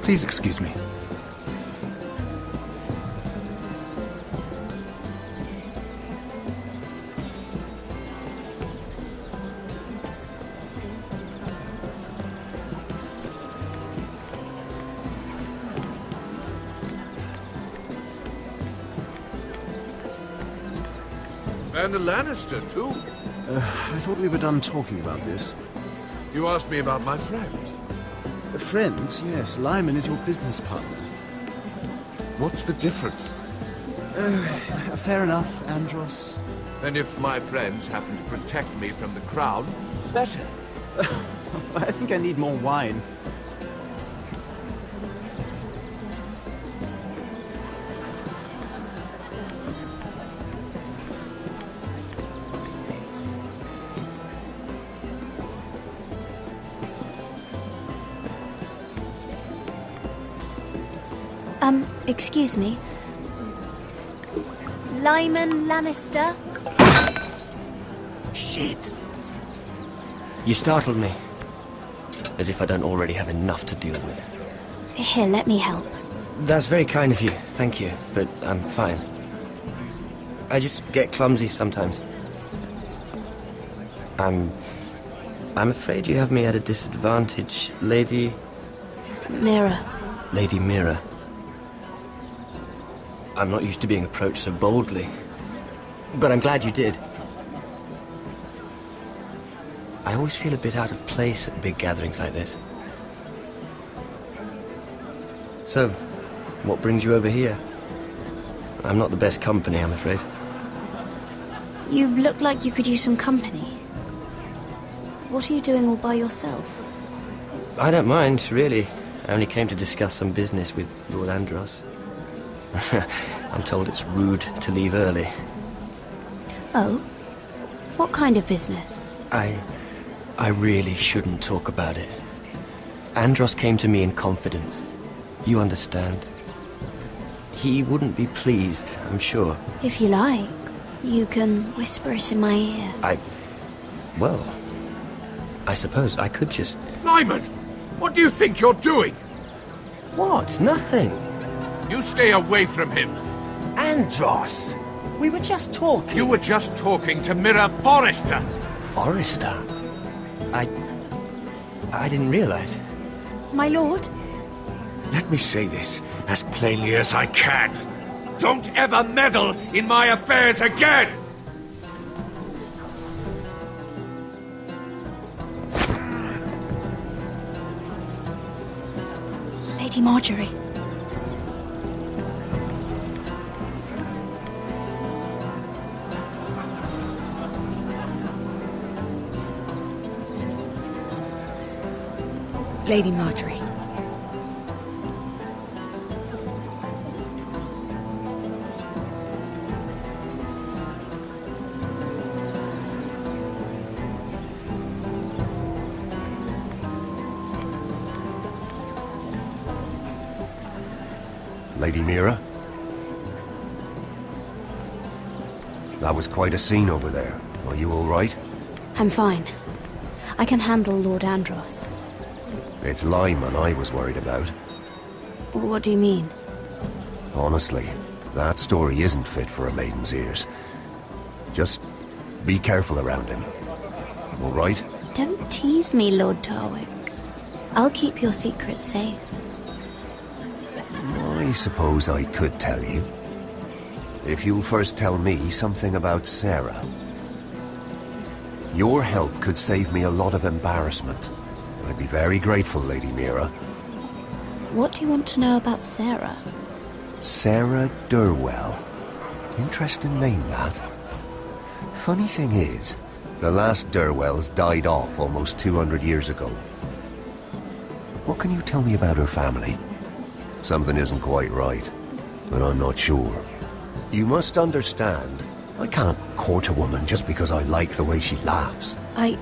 Please excuse me. And a Lannister, too. I thought we were done talking about this. You asked me about my friend. Friends? Yes, Lyman is your business partner. What's the difference? Fair enough, Andros. And if my friends happen to protect me from the crowd, better. I think I need more wine. Excuse me. Lyman Lannister? Shit. You startled me. As if I don't already have enough to deal with. Here, let me help. That's very kind of you, thank you, but I'm fine. I just get clumsy sometimes. I'm afraid you have me at a disadvantage, Lady... Mira. Lady Mira. I'm not used to being approached so boldly, but I'm glad you did. I always feel a bit out of place at big gatherings like this. So, what brings you over here? I'm not the best company, I'm afraid. You look like you could use some company. What are you doing all by yourself? I don't mind, really. I only came to discuss some business with Lord Andros. I'm told it's rude to leave early. Oh? What kind of business? I really shouldn't talk about it. Andros came to me in confidence. You understand. He wouldn't be pleased, I'm sure. If you like, you can whisper it in my ear. Well, I suppose I could just... Lyman! What do you think you're doing? What? Nothing. You stay away from him. Andros! We were just talking. You were just talking to Mira Forrester. Forrester? I didn't realize. My lord? Let me say this as plainly as I can. Don't ever meddle in my affairs again! Lady Marjorie. Lady Marjorie. Lady Mira? That was quite a scene over there. Are you all right? I'm fine. I can handle Lord Andros. It's Lyman I was worried about. What do you mean? Honestly, that story isn't fit for a maiden's ears. Just be careful around him. All right? Don't tease me, Lord Tarwick. I'll keep your secret safe. I suppose I could tell you. If you'll first tell me something about Sarah. Your help could save me a lot of embarrassment. I'd be very grateful, Lady Mira. What do you want to know about Sarah? Sarah Durwell. Interesting name, that. Funny thing is, the last Durwells died off almost 200 years ago. What can you tell me about her family? Something isn't quite right, but I'm not sure. You must understand, I can't court a woman just because I like the way she laughs. I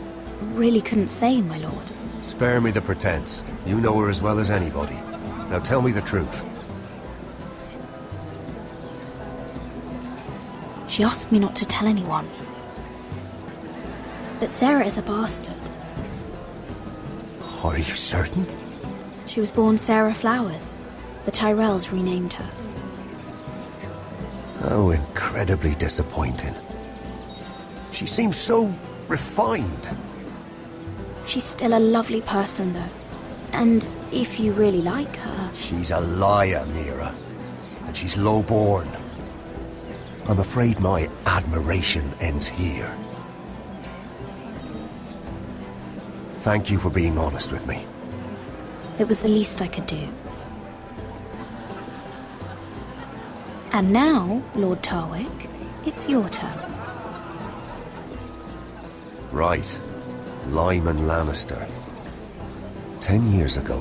really couldn't say, my lord. Spare me the pretense. You know her as well as anybody. Now tell me the truth. She asked me not to tell anyone. But Sarah is a bastard. Are you certain? She was born Sarah Flowers. The Tyrells renamed her. How incredibly disappointing. She seems so refined. She's still a lovely person, though. And if you really like her... She's a liar, Mira. And she's low-born. I'm afraid my admiration ends here. Thank you for being honest with me. It was the least I could do. And now, Lord Tarwick, it's your turn. Right. Lyman Lannister. 10 years ago,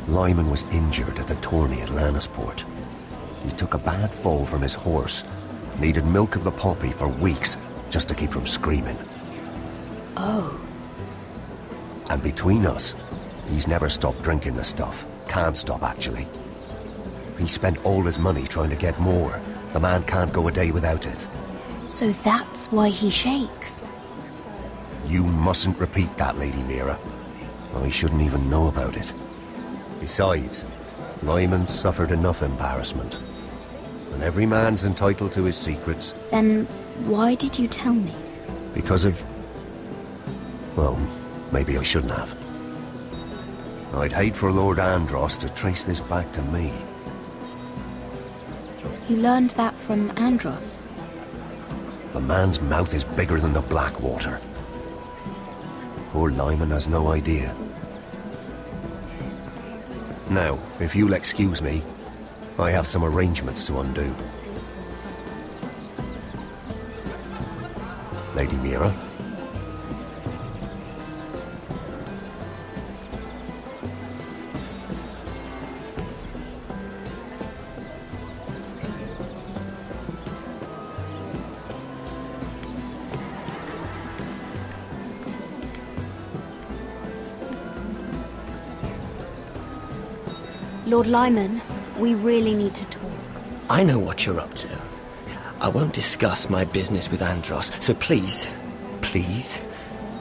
Lyman was injured at the tourney at Lannisport. He took a bad fall from his horse. Needed milk of the poppy for weeks, just to keep from screaming. Oh. And between us, he's never stopped drinking the stuff. Can't stop, actually. He spent all his money trying to get more. The man can't go a day without it. So that's why he shakes. You mustn't repeat that, Lady Mira. I shouldn't even know about it. Besides, Lyman suffered enough embarrassment. And every man's entitled to his secrets. Then why did you tell me? Because of... well, maybe I shouldn't have. I'd hate for Lord Andros to trace this back to me. You learned that from Andros? The man's mouth is bigger than the Blackwater. Poor Lyman has no idea. Now, if you'll excuse me, I have some arrangements to undo. Lady Mira? Lord Lyman, we really need to talk. I know what you're up to. I won't discuss my business with Andros, so please,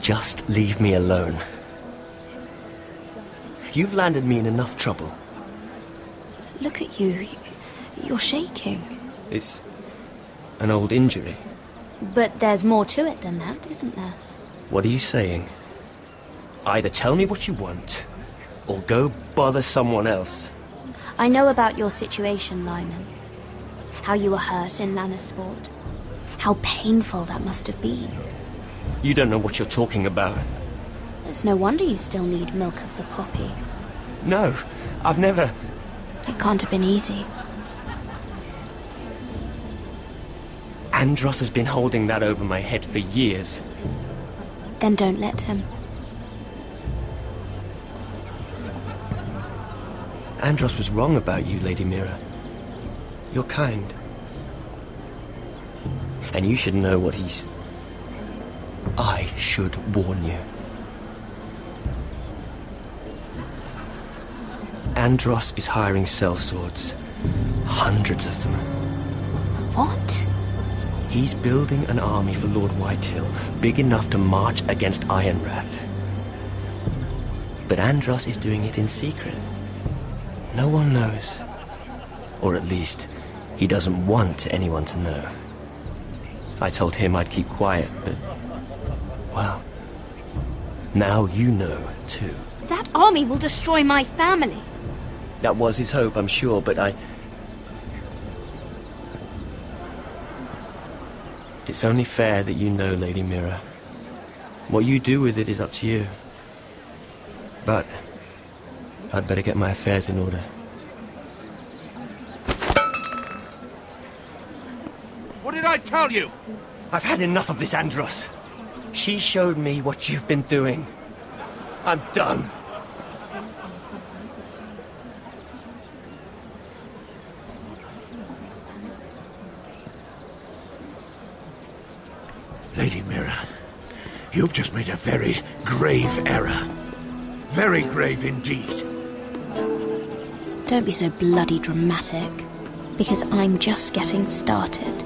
just leave me alone. You've landed me in enough trouble. Look at you. You're shaking. It's an old injury. But there's more to it than that, isn't there? What are you saying? Either tell me what you want, or go bother someone else. I know about your situation, Lyman. How you were hurt in Lannisport. How painful that must have been. You don't know what you're talking about. It's no wonder you still need milk of the poppy. No, I've never... It can't have been easy. Andros has been holding that over my head for years. Then don't let him. Andros was wrong about you, Lady Mira. You're kind. And you should know what he's... I should warn you. Andros is hiring sellswords. Hundreds of them. What? He's building an army for Lord Whitehill, big enough to march against Ironrath. But Andros is doing it in secret. No one knows. Or at least, he doesn't want anyone to know. I told him I'd keep quiet, but... well, now you know, too. That army will destroy my family. That was his hope, I'm sure, but It's only fair that you know, Lady Mira. What you do with it is up to you. But I'd better get my affairs in order. What did I tell you? I've had enough of this, Andros. She showed me what you've been doing. I'm done. Lady Mira, you've just made a very grave error. Very grave indeed. Don't be so bloody dramatic, because I'm just getting started.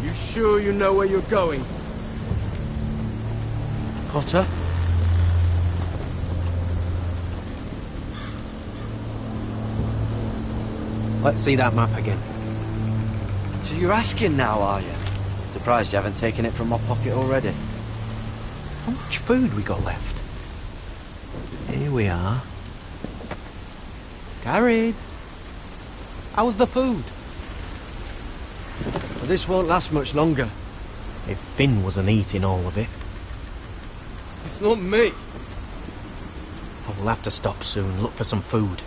You sure you know where you're going? Potter? Let's see that map again. So you're asking now, are you? Surprised you haven't taken it from my pocket already. How much food we got left? Here we are. Carried. How's the food? Well, this won't last much longer. If Finn wasn't eating all of it. It's not me. We'll have to stop soon, look for some food.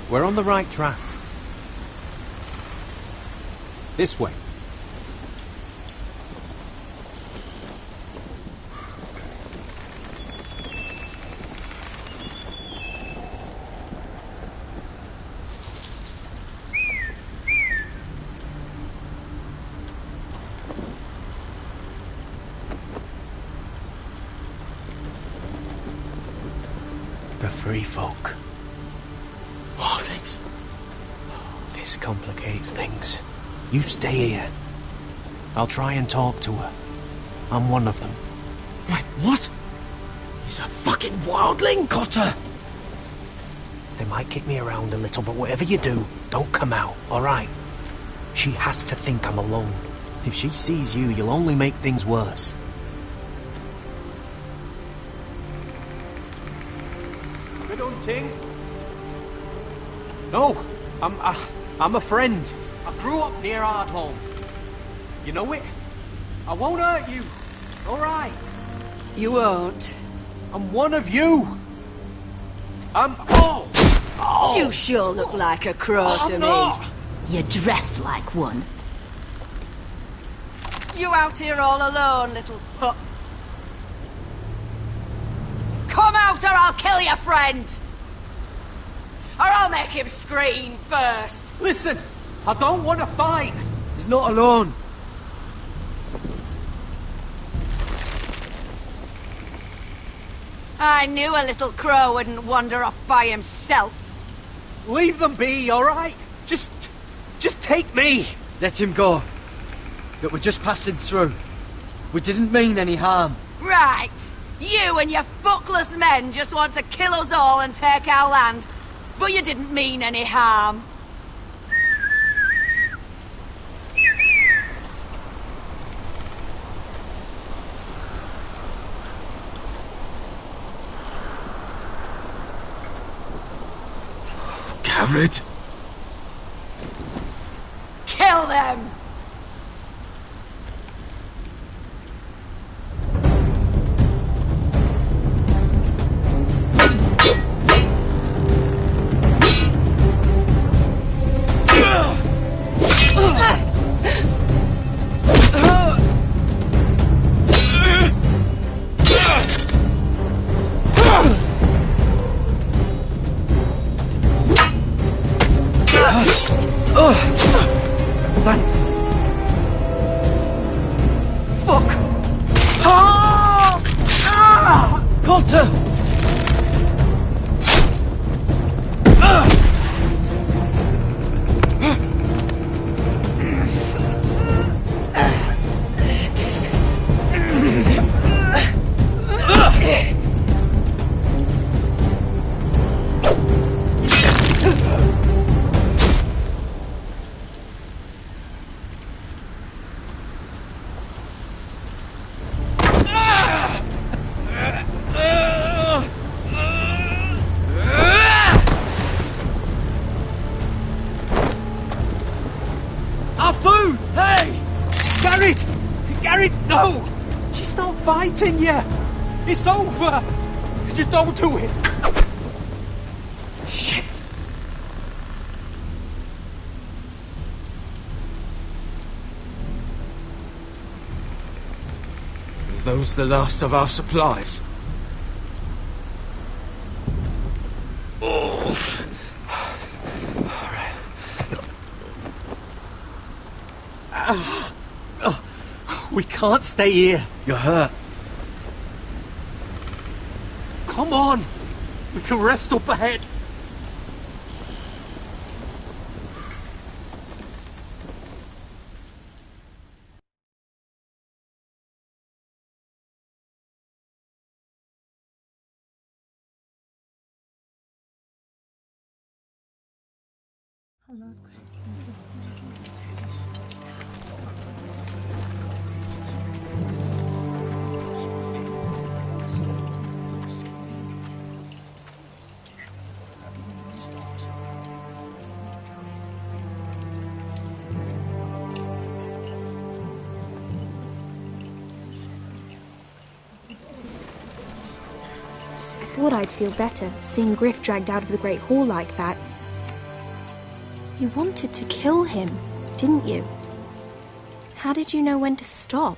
We're on the right track. This way. The free folk. Mornings. This complicates things. You stay here. I'll try and talk to her. I'm one of them. Wait, what? He's a fucking wildling, Cotter! They might kick me around a little, but whatever you do, don't come out, alright? She has to think I'm alone. If she sees you, you'll only make things worse. Good hunting. No, I'm a friend. I grew up near Ardholm. You know it? I won't hurt you. All right. You won't. I'm one of you. Oh! You sure look like a crow to me. You're dressed like one. You out here all alone, little pup? Come out or I'll kill your friend! Or I'll make him scream first! Listen, I don't want to fight. He's not alone. I knew a little crow wouldn't wander off by himself. Leave them be, all right? Just take me. Let him go. But we're just passing through. We didn't mean any harm. Right. You and your fuckless men just want to kill us all and take our land. But you didn't mean any harm. Garrett. Kill them! Thanks. Fuck! Cotter! Our food! Hey! Garrett! Garrett, no! She's not fighting yet! It's over! Just don't do it! Shit! Are those the last of our supplies? Oof. We can't stay here. You're hurt. Come on! We can rest up ahead. thought I'd feel better seeing Griff dragged out of the Great Hall like that. You wanted to kill him, didn't you? How did you know when to stop?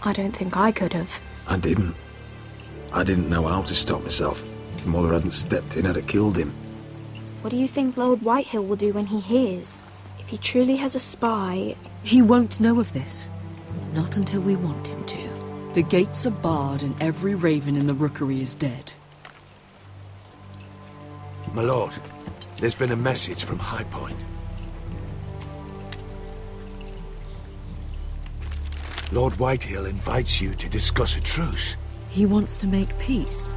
I don't think I could have. I didn't. I didn't know how to stop myself. If Mother hadn't stepped in, I'd have killed him. What do you think Lord Whitehill will do when he hears? If he truly has a spy... He won't know of this. Not until we want him to. The gates are barred and every raven in the rookery is dead. My lord, there's been a message from High Point. Lord Whitehill invites you to discuss a truce. He wants to make peace.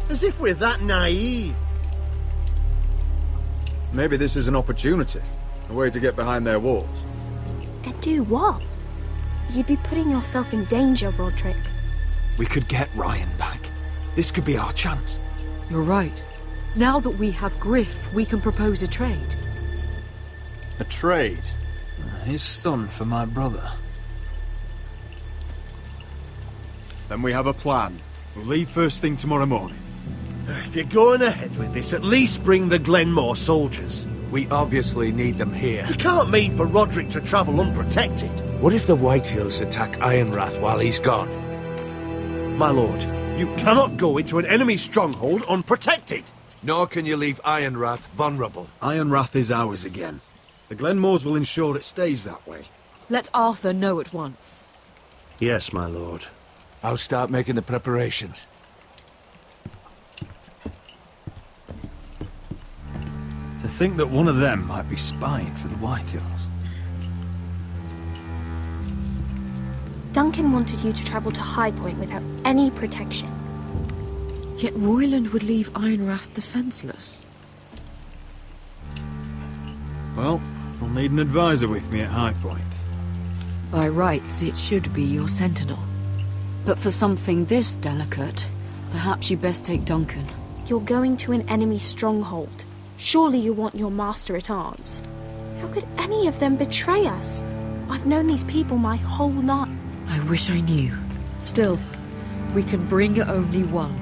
As if we're that naive. Maybe this is an opportunity. A way to get behind their walls. And do what? You'd be putting yourself in danger, Roderick. We could get Ryan back. This could be our chance. You're right. Now that we have Griff, we can propose a trade. A trade? His son for my brother. Then we have a plan. We'll leave first thing tomorrow morning. If you're going ahead with this, at least bring the Glenmore soldiers. We obviously need them here. You can't mean for Roderick to travel unprotected. What if the Whitehills attack Ironrath while he's gone? My lord, you cannot go into an enemy stronghold unprotected. Nor can you leave Ironrath vulnerable. Ironrath is ours again. The Glenmores will ensure it stays that way. Let Arthur know at once. Yes, my lord. I'll start making the preparations. To think that one of them might be spying for the Whitehills. Duncan wanted you to travel to High Point without any protection. Yet Royland would leave Ironrath defenseless. Well, I'll need an advisor with me at High Point. By rights, it should be your sentinel. But for something this delicate, perhaps you best take Duncan. You're going to an enemy stronghold. Surely you want your master-at-arms. How could any of them betray us? I've known these people my whole life. I wish I knew. Still, we can bring only one.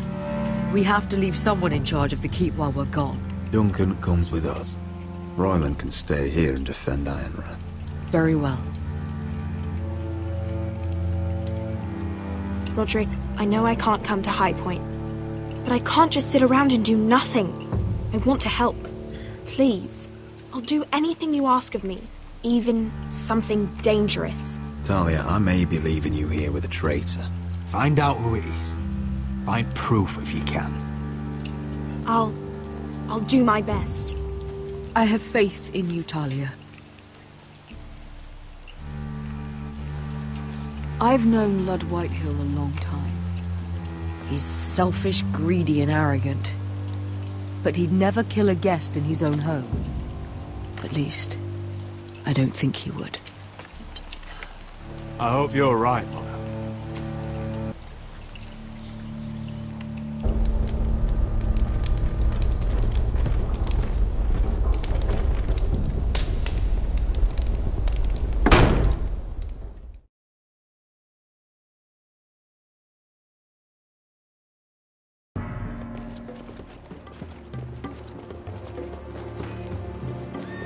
We have to leave someone in charge of the keep while we're gone. Duncan comes with us. Royland can stay here and defend Ironrath. Very well. Roderick, I know I can't come to High Point, but I can't just sit around and do nothing. I want to help. Please. I'll do anything you ask of me, even something dangerous. Talia, I may be leaving you here with a traitor. Find out who it is. Find proof if you can. I'll do my best. I have faith in you, Talia. I've known Lord Whitehill a long time. He's selfish, greedy, and arrogant. But he'd never kill a guest in his own home. At least, I don't think he would. I hope you're right, Mother.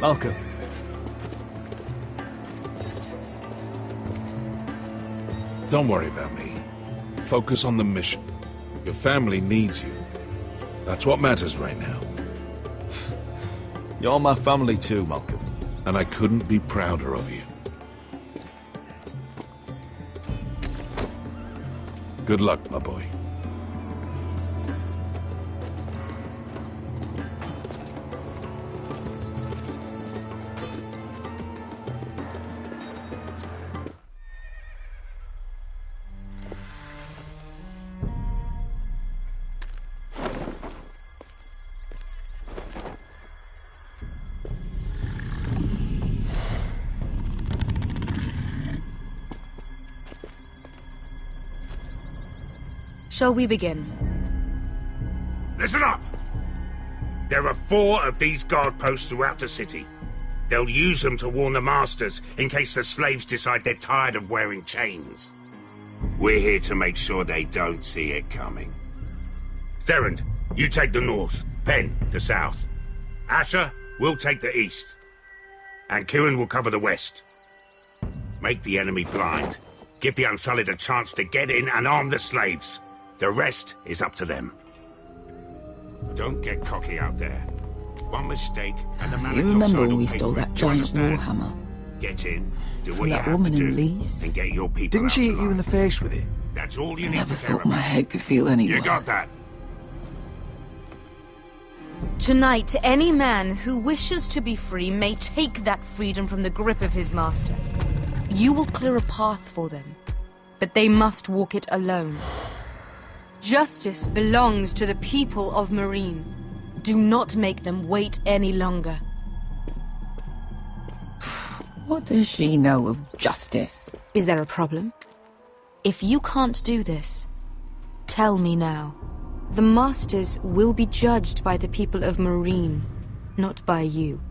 Malcolm. Don't worry about me. Focus on the mission. Your family needs you. That's what matters right now. You're my family too, Malcolm. And I couldn't be prouder of you. Good luck, my boy. Shall we begin? Listen up! There are 4 of these guard posts throughout the city. They'll use them to warn the masters in case the slaves decide they're tired of wearing chains. We're here to make sure they don't see it coming. Therend, you take the north. Penn, the south. Asher, we'll take the east. And Kieran will cover the west. Make the enemy blind. Give the Unsullied a chance to get in and arm the slaves. The rest is up to them. Don't get cocky out there. One mistake and the man You at your remember side when will we pay stole for it. that Do you giant understand? warhammer? Get in, do From what you that have woman to in do, Lease? and get your people Didn't out she hit alive. you in the face with it? That's all you I need never to care thought my about. head could feel any You worse. got that? Tonight, any man who wishes to be free may take that freedom from the grip of his master. You will clear a path for them, but they must walk it alone. Justice belongs to the people of Marine. Do not make them wait any longer. What does she know of justice? Is there a problem? If you can't do this, tell me now. The Masters will be judged by the people of Marine, not by you.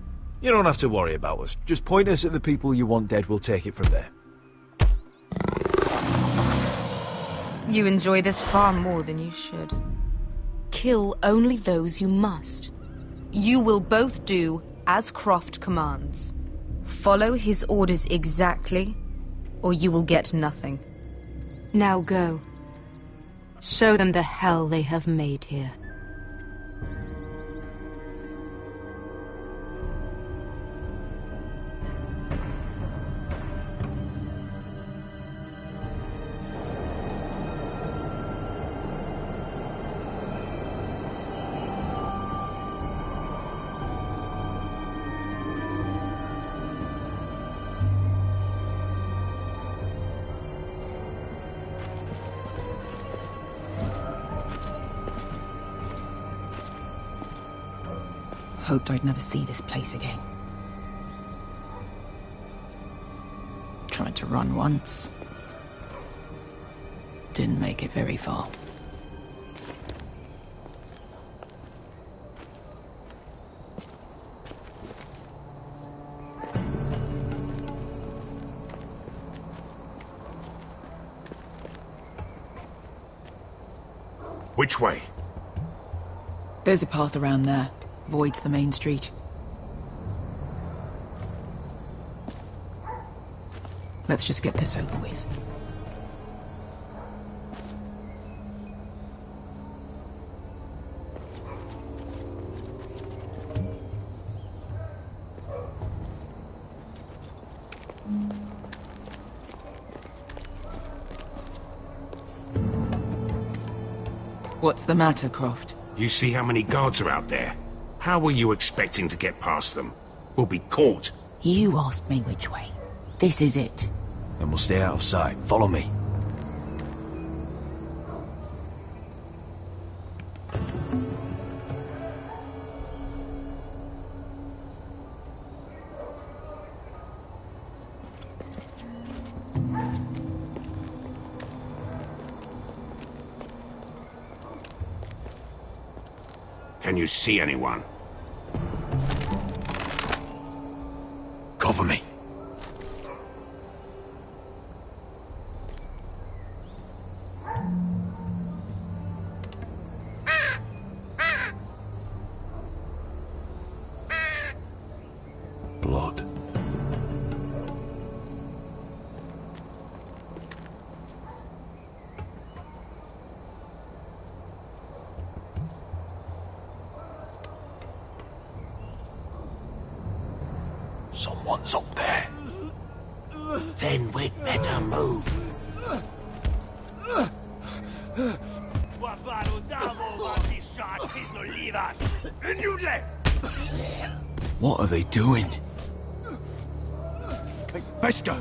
You don't have to worry about us. Just point us at the people you want dead, we'll take it from there. You enjoy this far more than you should. Kill only those you must. You will both do as Croft commands. Follow his orders exactly, or you will get nothing. Now go. Show them the hell they have made here. Hoped I'd never see this place again. Tried to run once. Didn't make it very far. Which way? There's a path around there. Voids the main street. Let's just get this over with. What's the matter, Croft? You see how many guards are out there? How were you expecting to get past them? We'll be caught. You asked me which way. This is it. Then we'll stay out of sight. Follow me. Can you see anyone? Cover me. Blood. Someone's up there. Then we'd better move. What are they doing? Beskar!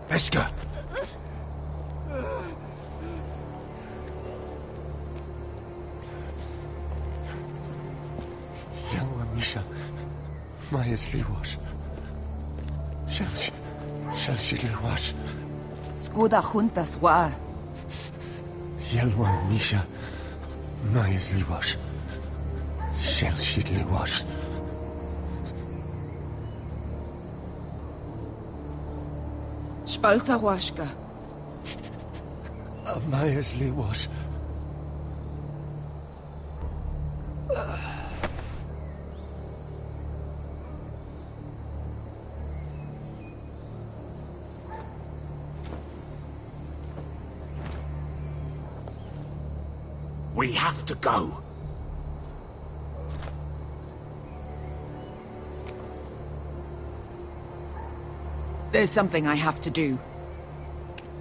Beskar! Yelwa Misha. Majes Liwash. Shelshi Liwash. Skuda juntas wa. Yelwa Misha. Majes Liwash. Shelshi Liwash. Balsawashka. Amaya's was. We have to go. There's something I have to do.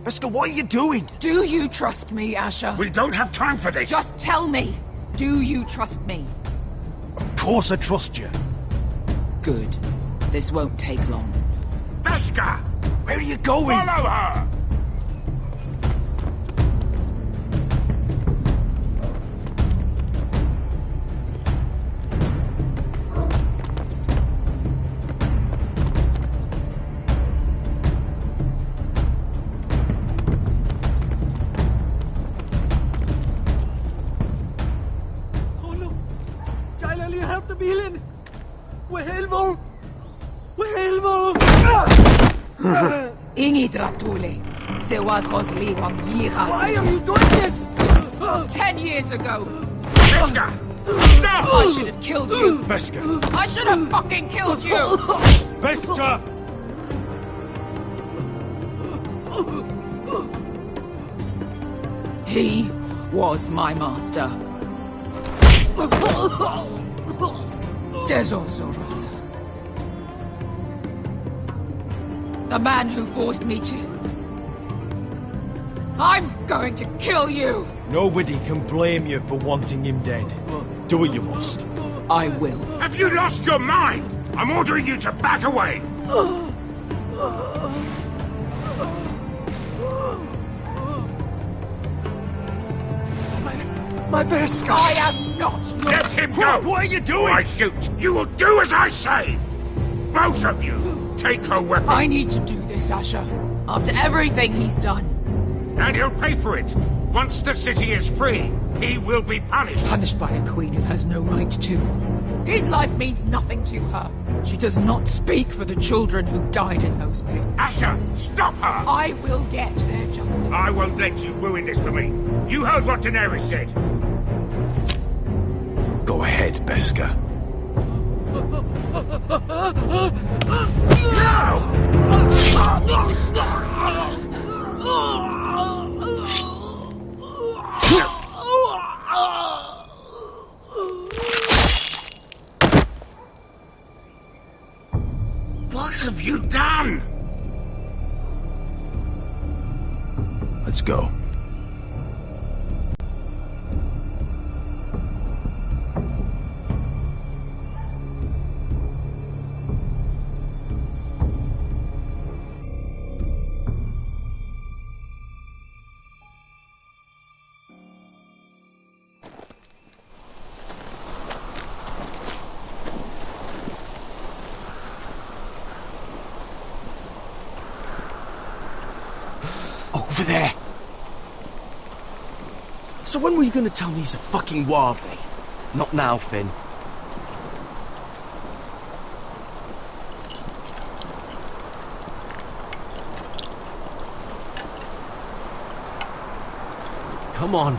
Beskha, what are you doing? Do you trust me, Asher? We don't have time for this! Just tell me! Do you trust me? Of course I trust you. Good. This won't take long. Beskha! Where are you going? Follow her! Ingi Dratule. Se was Rosli Wang Yiras. Why are you doing this? 10 years ago. Beskha! Stop! I should have killed you. Beskha! I should have fucking killed you. Beskha! He was my master. Dezo Zoroza. The man who forced me to... I'm going to kill you! Nobody can blame you for wanting him dead. Do what you must. I will. Have you lost your mind? I'm ordering you to back away! My Beskha! I am not. Let him go! What are you doing? I shoot! You will do as I say! Both of you! Take her weapon! I need to do this, Asher. After everything he's done. And he'll pay for it! Once the city is free, he will be punished! Punished by a queen who has no right to. His life means nothing to her. She does not speak for the children who died in those pits. Asher, stop her! I will get their justice. I won't let you ruin this for me. You heard what Daenerys said. Go ahead, Beskha. What have you done? Let's go. Over there! So when were you gonna tell me he's a fucking Warvey? Not now, Finn. Come on.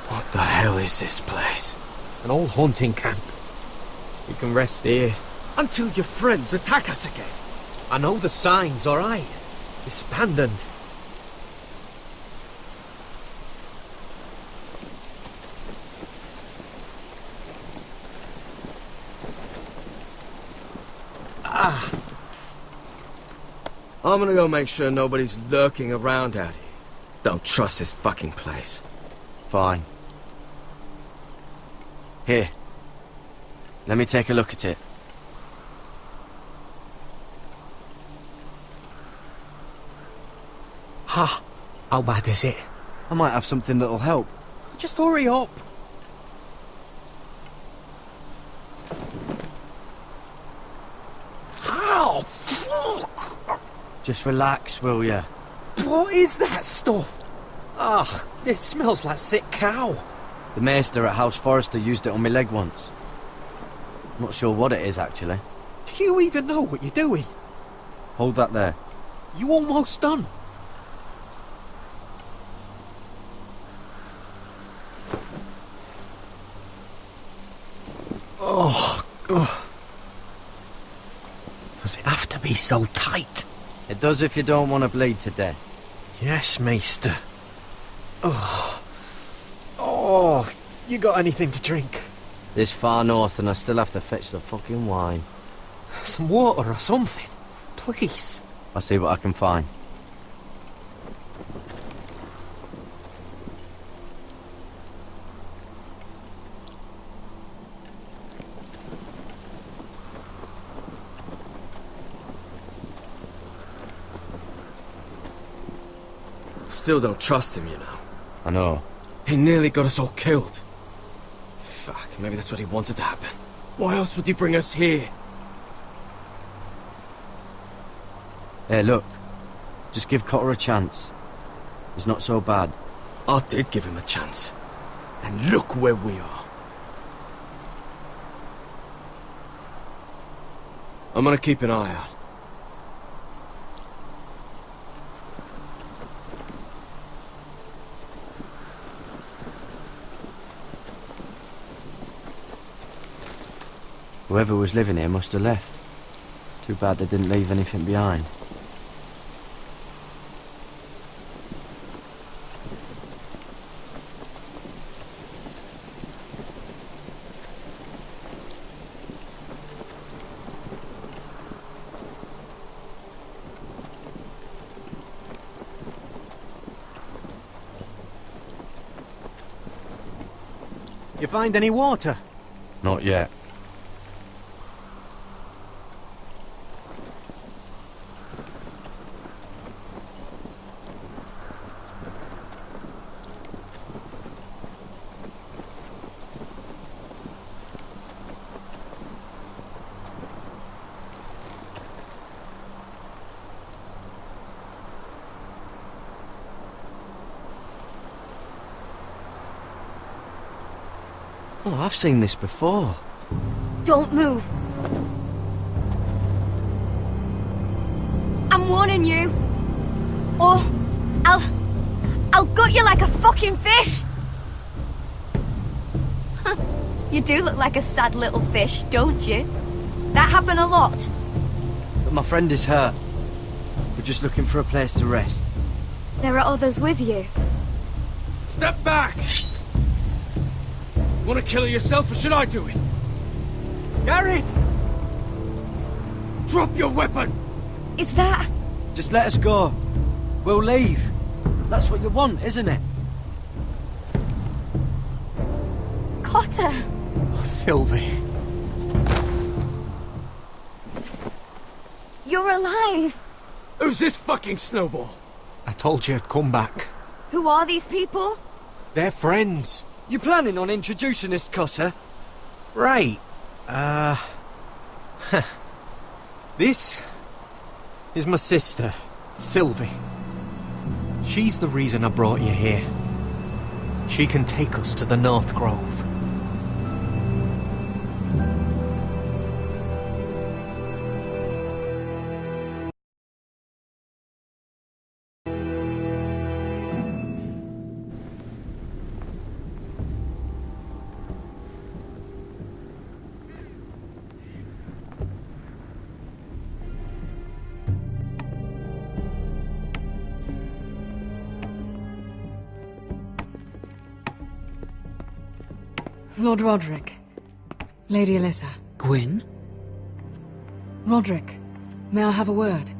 What the hell is this place? An old hunting camp. We can rest here. Until your friends attack us again. I know the signs, alright? It's abandoned. I'm gonna go make sure nobody's lurking around out here. Don't trust this fucking place. Fine. Here. Let me take a look at it. Ha! How bad is it? I might have something that'll help. Just hurry up. Ow! Fuck! Just relax, will ya? What is that stuff? Ah, It smells like sick cow. The maester at House Forrester used it on my leg once. Not sure what it is, actually. Do you even know what you're doing? Hold that there. You almost done. Oh, God. Does it have to be so tight? It does if you don't want to bleed to death. Yes, Maester. Oh. Oh, you got anything to drink? This far north and I still have to fetch the fucking wine. Some water or something, please. I'll see what I can find. Still don't trust him, you know. I know. He nearly got us all killed. Fuck, maybe that's what he wanted to happen. Why else would he bring us here? Hey, look. Just give Cotter a chance. He's not so bad. I did give him a chance. And look where we are. I'm gonna keep an eye out. Whoever was living here must have left. Too bad they didn't leave anything behind. You find any water? Not yet. Oh, I've seen this before. Don't move. I'm warning you. Or I'll gut you like a fucking fish. You do look like a sad little fish, don't you? That happen a lot. But my friend is hurt. We're just looking for a place to rest. There are others with you. Step back! Want to kill her yourself, or should I do it? Garrett! Drop your weapon! Is that... Just let us go. We'll leave. That's what you want, isn't it? Cotter! Oh, Sylvie. You're alive! Who's this fucking snowball? I told you I'd come back. Who are these people? They're friends. You planning on introducing us, Cotter? Right. This is my sister, Sylvie. She's the reason I brought you here. She can take us to the North Grove. Lord Roderick. Lady Alyssa. Gwyn? Roderick, may I have a word?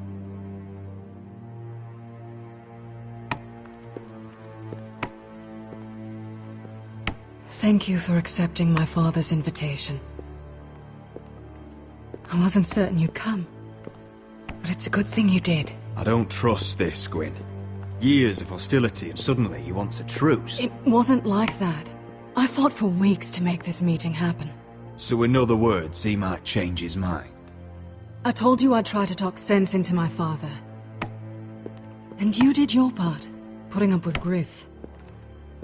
Thank you for accepting my father's invitation. I wasn't certain you'd come, but it's a good thing you did. I don't trust this, Gwyn. Years of hostility and suddenly he wants a truce. It wasn't like that. I fought for weeks to make this meeting happen. So in other words, he might change his mind. I told you I'd try to talk sense into my father. And you did your part, putting up with Griff.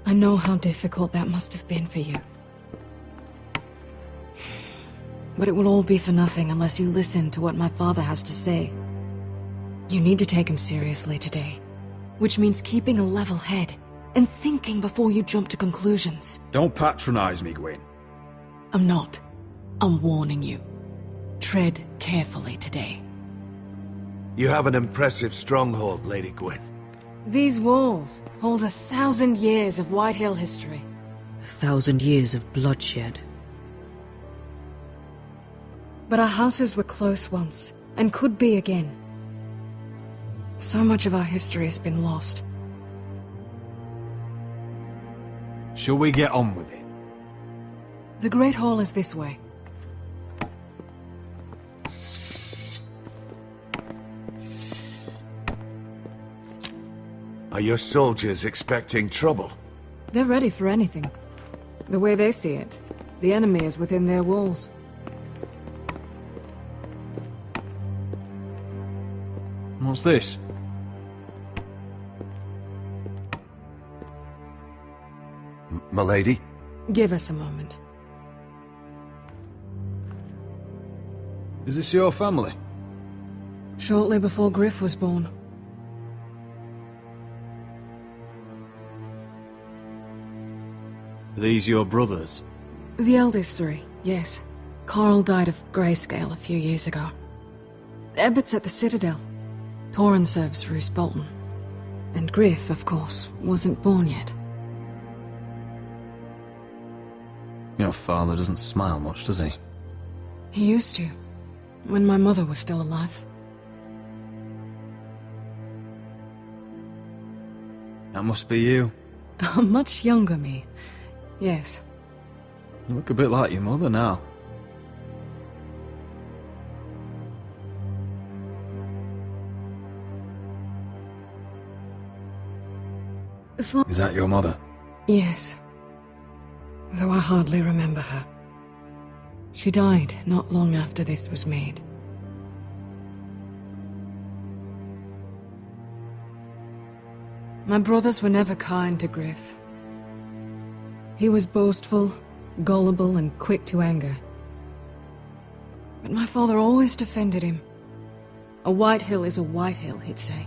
I know how difficult that must have been for you. But it will all be for nothing unless you listen to what my father has to say. You need to take him seriously today, which means keeping a level head and thinking before you jump to conclusions. Don't patronize me, Gwyn. I'm not. I'm warning you. Tread carefully today. You have an impressive stronghold, Lady Gwyn. These walls hold 1,000 years of White Hill history. 1,000 years of bloodshed. But our houses were close once, and could be again. So much of our history has been lost. Shall we get on with it? The Great Hall is this way. Are your soldiers expecting trouble? They're ready for anything. The way they see it, the enemy is within their walls. What's this? Milady? Give us a moment. Is this your family? Shortly before Griff was born. Are these your brothers? The eldest three, yes. Carl died of grayscale a few years ago. Ebbett's at the Citadel. Torrin serves Roose Bolton. And Griff, of course, wasn't born yet. Your father doesn't smile much, does he? He used to, when my mother was still alive. That must be you. A much younger me, yes. You look a bit like your mother now. Is that your mother? Yes. Though I hardly remember her. She died not long after this was made. My brothers were never kind to Griff. He was boastful, gullible, and quick to anger. But my father always defended him. A White Hill is a White Hill, he'd say.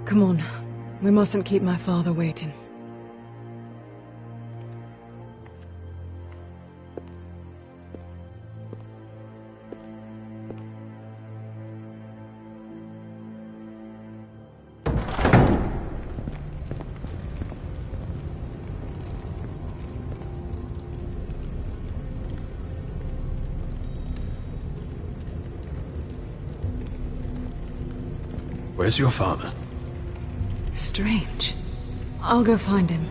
Come on, we mustn't keep my father waiting. Where's your father? Strange. I'll go find him.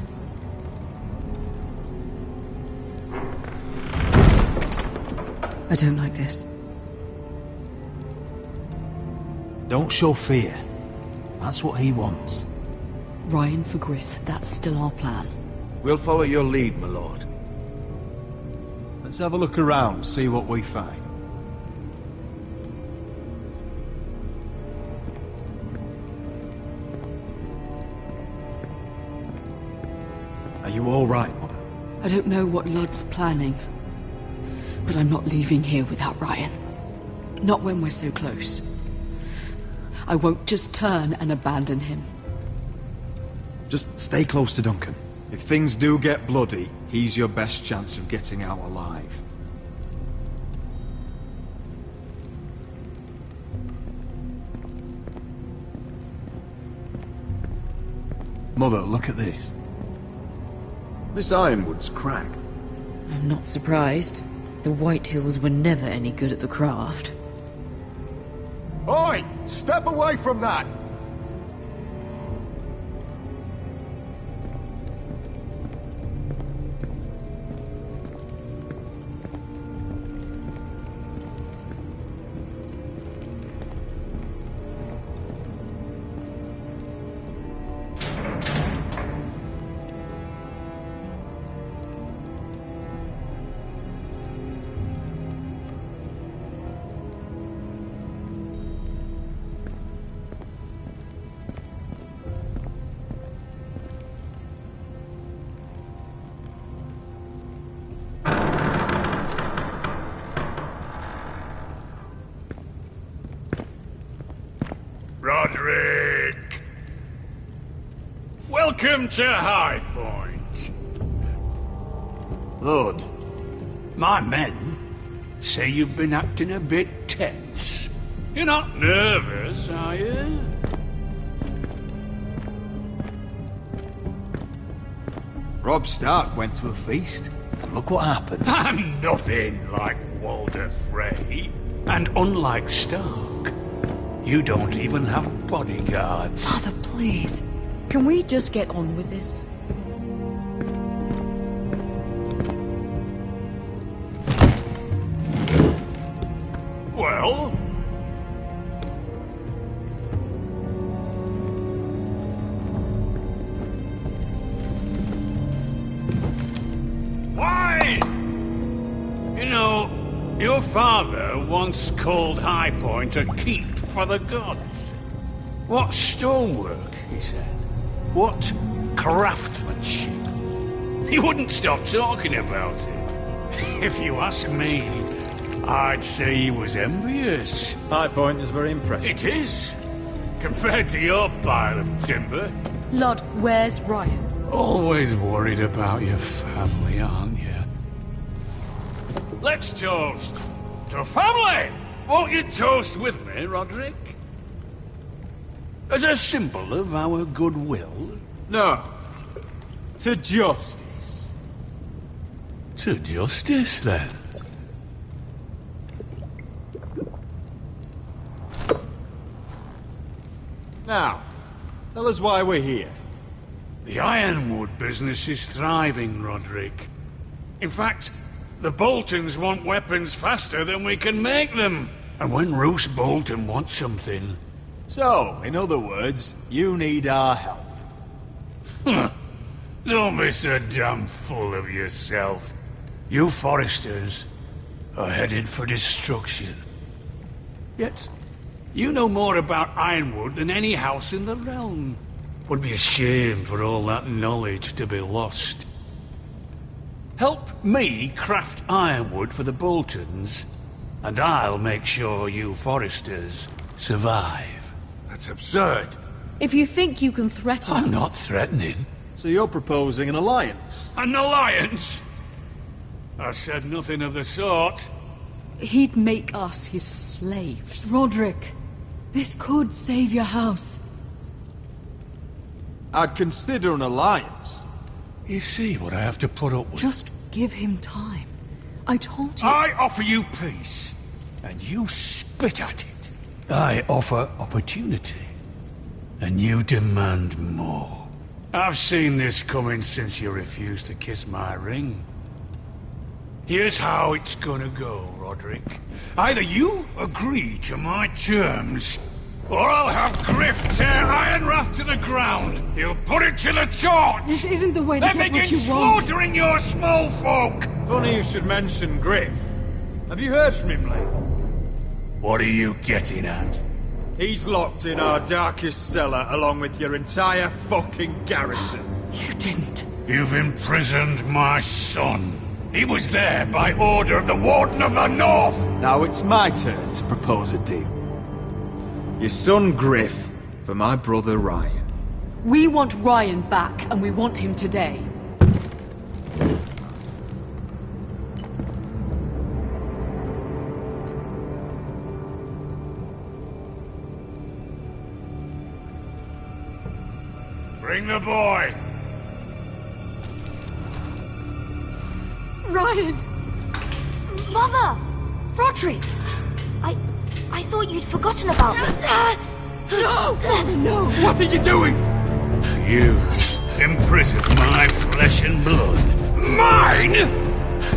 I don't like this. Don't show fear. That's what he wants. Ryan for Griff, that's still our plan. We'll follow your lead, my lord. Let's have a look around, see what we find. Are you all right, Mother? I don't know what Ludd's planning, but I'm not leaving here without Ryan. Not when we're so close. I won't just turn and abandon him. Just stay close to Duncan. If things do get bloody, he's your best chance of getting out alive. Mother, look at this. This ironwood's cracked. I'm not surprised. The White Hills were never any good at the craft. Oi! Step away from that! Roderick! Welcome to High Point. Lord, my men say you've been acting a bit tense. You're not nervous, are you? Robb Stark went to a feast, and look what happened. I'm nothing like Walder Frey. And unlike Stark, you don't even have bodyguards. Father, please. Can we just get on with this? Well? Why? You know, your father once called High Point a keep for the gods. What stonework, he said. What craftsmanship. He wouldn't stop talking about it. If you ask me, I'd say he was envious. High Point is very impressive. It is. Compared to your pile of timber. Lord, where's Ryan? Always worried about your family, aren't you? Let's toast to family! Won't you toast with me, Roderick? As a symbol of our goodwill? No. To justice. To justice, then. Now, tell us why we're here. The Ironwood business is thriving, Roderick. In fact, the Boltons want weapons faster than we can make them. And when Roose Bolton wants something... So, in other words, you need our help. Don't be so damn full of yourself. You Foresters are headed for destruction. Yet, you know more about Ironwood than any house in the realm. Would be a shame for all that knowledge to be lost. Help me craft ironwood for the Boltons, and I'll make sure you Foresters survive. That's absurd. If you think you can threaten us... I'm not threatening. So you're proposing an alliance? An alliance? I said nothing of the sort. He'd make us his slaves. Roderick, this could save your house. I'd consider an alliance. You see what I have to put up with? Just give him time. I told you... I offer you peace, and you spit at it. I offer opportunity, and you demand more. I've seen this coming since you refused to kiss my ring. Here's how it's gonna go, Roderick. Either you agree to my terms, or I'll have Griff tear Ironrath to the ground. He'll put it to the torch. This isn't the way to then get what begin you want. slaughtering your small folk. Funny you should mention Griff. Have you heard from him lately? What are you getting at? He's locked in our darkest cellar along with your entire fucking garrison. You didn't. You've imprisoned my son. He was there by order of the Warden of the North. Now it's my turn to propose a deal. Your son Griff for my brother Ryan. We want Ryan back, and we want him today. Bring the boy. Ryan! Mother! Roderick! I thought you'd forgotten about me. No! No! What are you doing? You imprisoned my flesh and blood. Mine?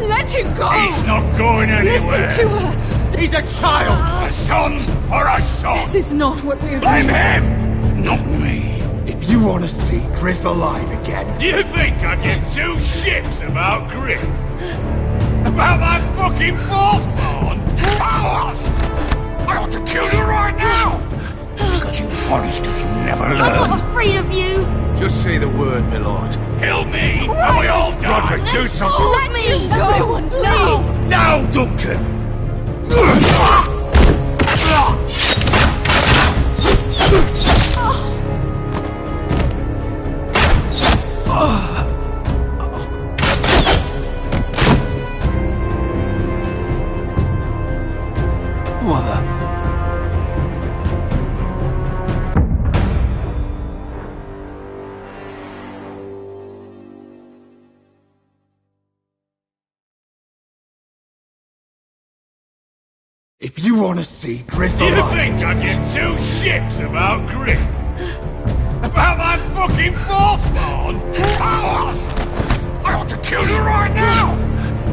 Let him go! He's not going anywhere. Listen to her! He's a child! A son for a son! This is not what we're Blame doing. him, not me. If you want to see Griff alive again... You think I give two shits about Griff? About my fucking fourthborn? I ought to kill you right now! Because you Foresters never learn. I'm not afraid of you! Just say the word, my lord. Kill me, and we all die! Roderick, do something! Let me go! Everyone, please! Now, Duncan! If you want to see Griff You alive... think I give two shits about Griff? About my fucking fourth-born? I ought to kill you right now!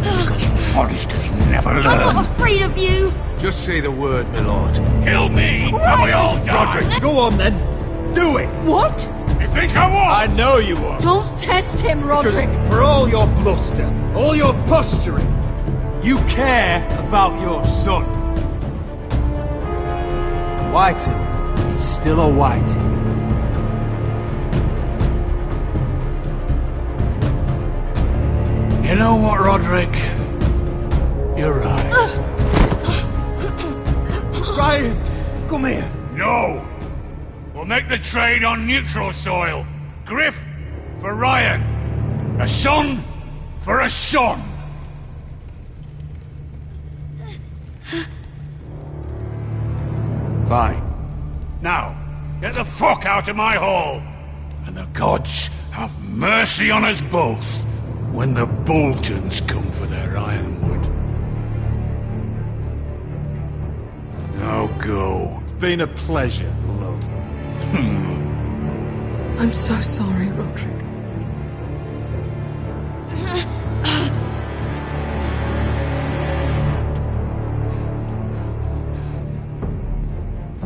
Because Forresters never learn. I'm not afraid of you! Just say the word, my lord. Kill me, and we all die! Roderick, go on then. Do it. What? You think I won't? I know you won't. Don't test him, Roderick! Because for all your bluster, all your posturing, you care about your son. Whitehill is still a Whitehill. You know what, Roderick? You're right. Ryan, come here. No! We'll make the trade on neutral soil. Griff for Ryan. A son for a son. Fine. Now, get the fuck out of my hall. And the gods have mercy on us both when the Boltons come for their ironwood. Now go. It's been a pleasure, Lord. I'm so sorry, Roderick.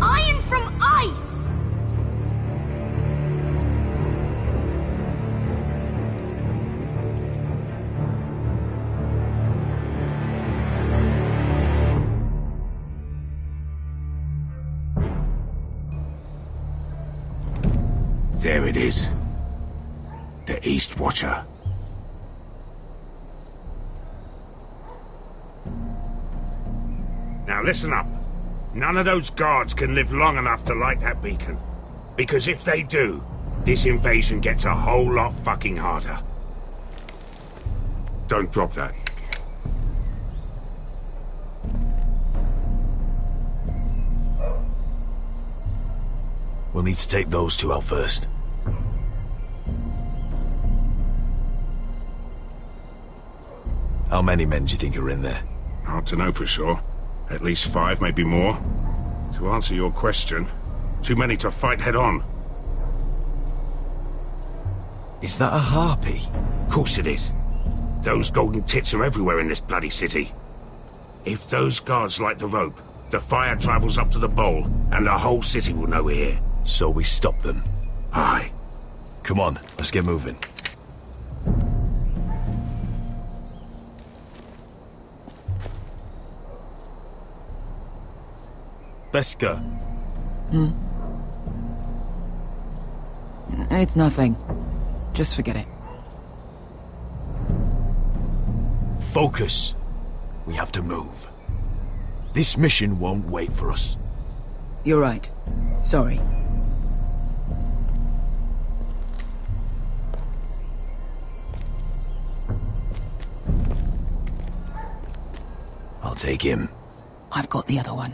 Iron from ice! There it is. The East Watcher. Now listen up. None of those guards can live long enough to light that beacon. Because if they do, this invasion gets a whole lot fucking harder. Don't drop that. We'll need to take those two out first. How many men do you think are in there? Hard to know for sure. At least 5, maybe more. To answer your question, too many to fight head on. Is that a harpy? Of course it is. Those golden tits are everywhere in this bloody city. If those guards light the rope, the fire travels up to the bowl, and the whole city will know we're here. So we stop them. Aye. Come on, let's get moving. Beska. It's nothing. Just forget it. Focus. We have to move. This mission won't wait for us. You're right. Sorry. I'll take him. I've got the other one.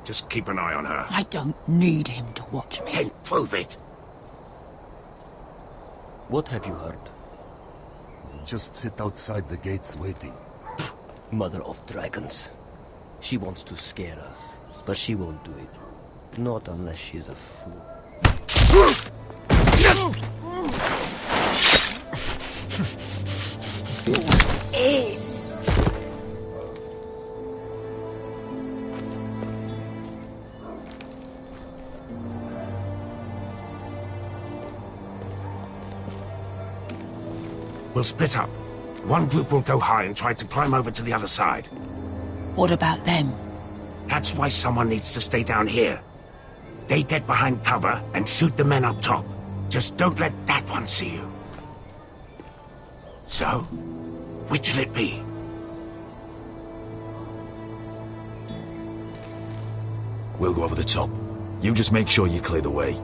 Just keep an eye on her. I don't need him to watch me. Hey, prove it! What have you heard? Just sit outside the gates waiting. Mother of dragons. She wants to scare us, but she won't do it. Not unless she's a fool. We'll split up. One group will go high and try to climb over to the other side. What about them? That's why someone needs to stay down here. They get behind cover and shoot the men up top. Just don't let that one see you. So, which'll it be? We'll go over the top. You just make sure you clear the way.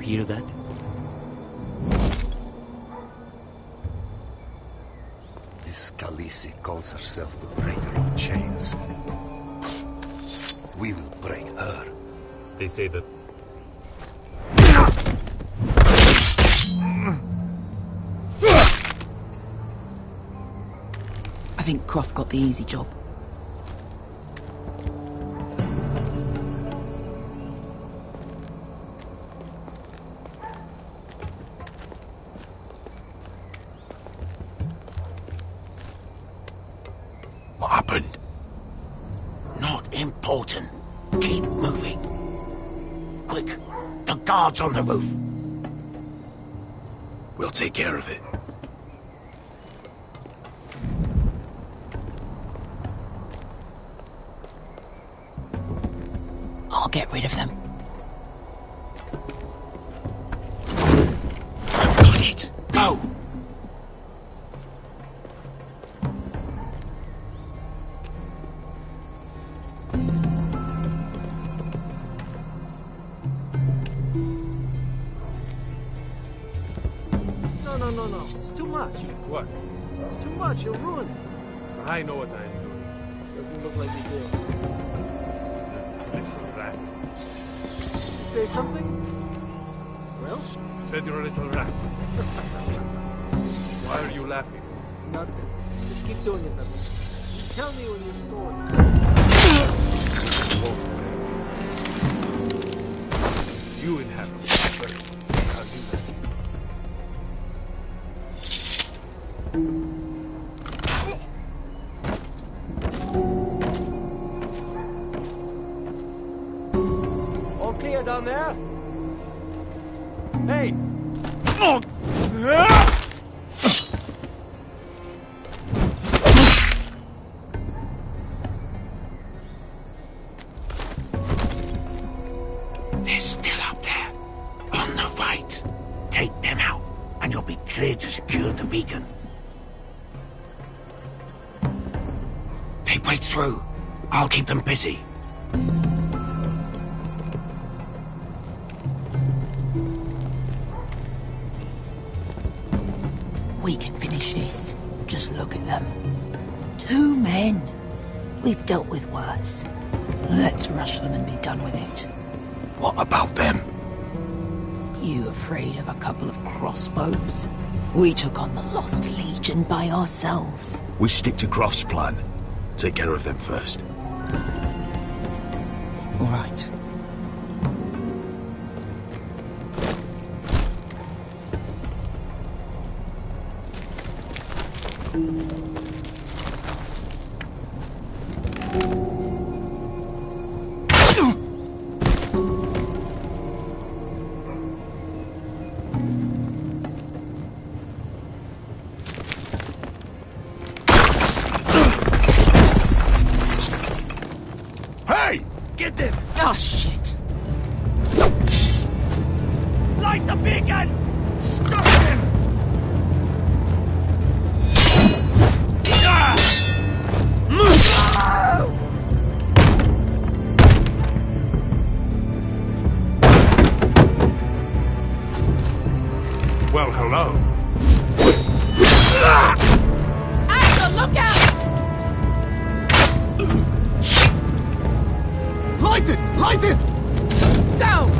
hear that? This Khaleesi calls herself the breaker of chains. We will break her. They say that... I think Croft got the easy job. What happened? Not important. Keep moving. Quick, the guard's on the roof. We'll take care of it. I'll get rid of them. I've got it. Go! No. It's too much. What? It's too much. You'll ruin it. I know what I'm doing. Doesn't look like you do. Little rat. Say something? Well? Said you're a little rat. Why are you laughing? Nothing. Just keep doing it, nothing. Tell me when you're scoring. You inhabit first. I'll do that. All clear down there? Hey! They're still up there. On the right. Take them out, and you'll be clear to secure the beacon. They break through. I'll keep them busy. We can finish this. Just look at them. 2 men. We've dealt with worse. Let's rush them and be done with it. What about them? You afraid of a couple of crossbows? We took on the Lost Legion by ourselves. We stick to Croft's plan. Take care of them first. All right. Hey! Get them! Oh, shit. Light the beacon! Stop him! Well, hello. Asher, look out! Light it! Light it! Don't!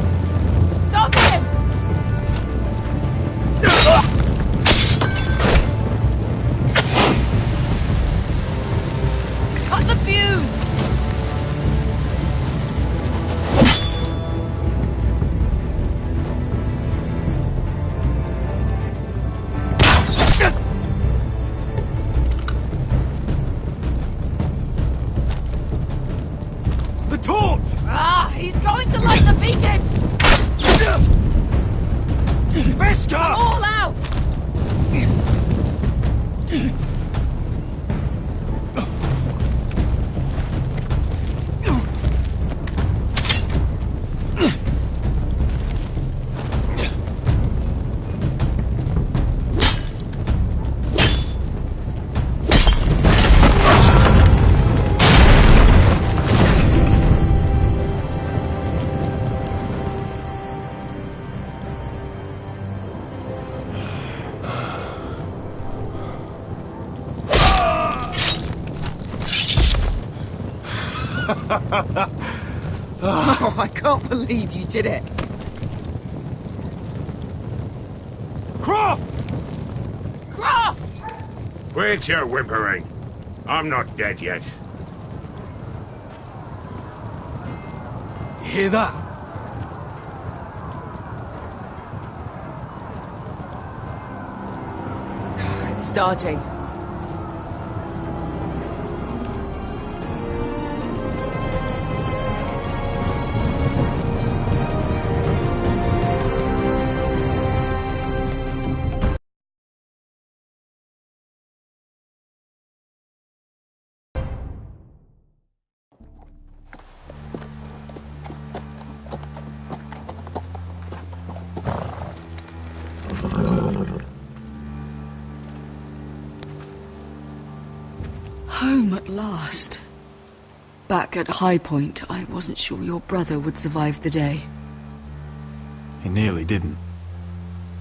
Stop him! Cut the fuse! The torch! Ah, he's going to light the beacon! Beskar! All out! Oh, I can't believe you did it. Croft! Croft! Quit your whimpering. I'm not dead yet. You hear that? It's starting. Home at last. Back at High Point, I wasn't sure your brother would survive the day. He nearly didn't.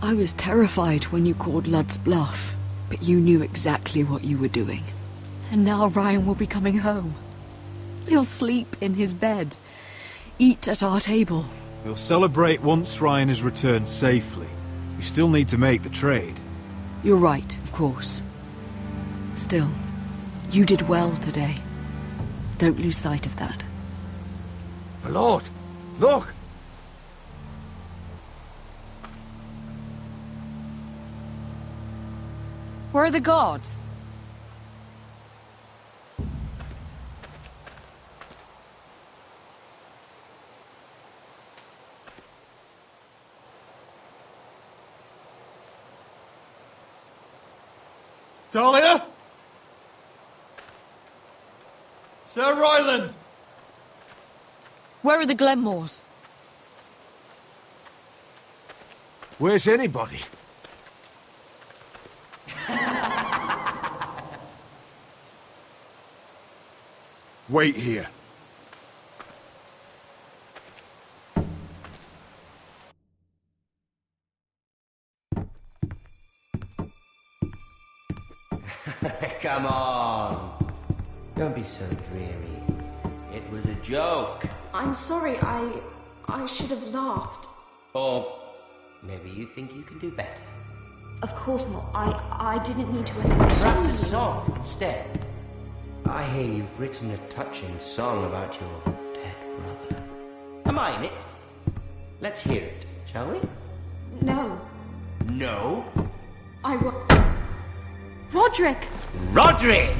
I was terrified when you called Ludd's bluff, but you knew exactly what you were doing. And now Ryan will be coming home. He'll sleep in his bed, eat at our table. We'll celebrate once Ryan has returned safely. We still need to make the trade. You're right, of course. Still, you did well today. Don't lose sight of that. My lord, look! Where are the guards? Dahlia? Sir Ryland! Where are the Glenmores? Where's anybody? Wait here. Come on. Don't be so dreary. It was a joke. I'm sorry, I should have laughed. Or maybe you think you can do better. Of course not. I didn't mean to Perhaps a song instead. I hear you've written a touching song about your dead brother. Am I in it? Let's hear it, shall we? No. No? Roderick! Roderick!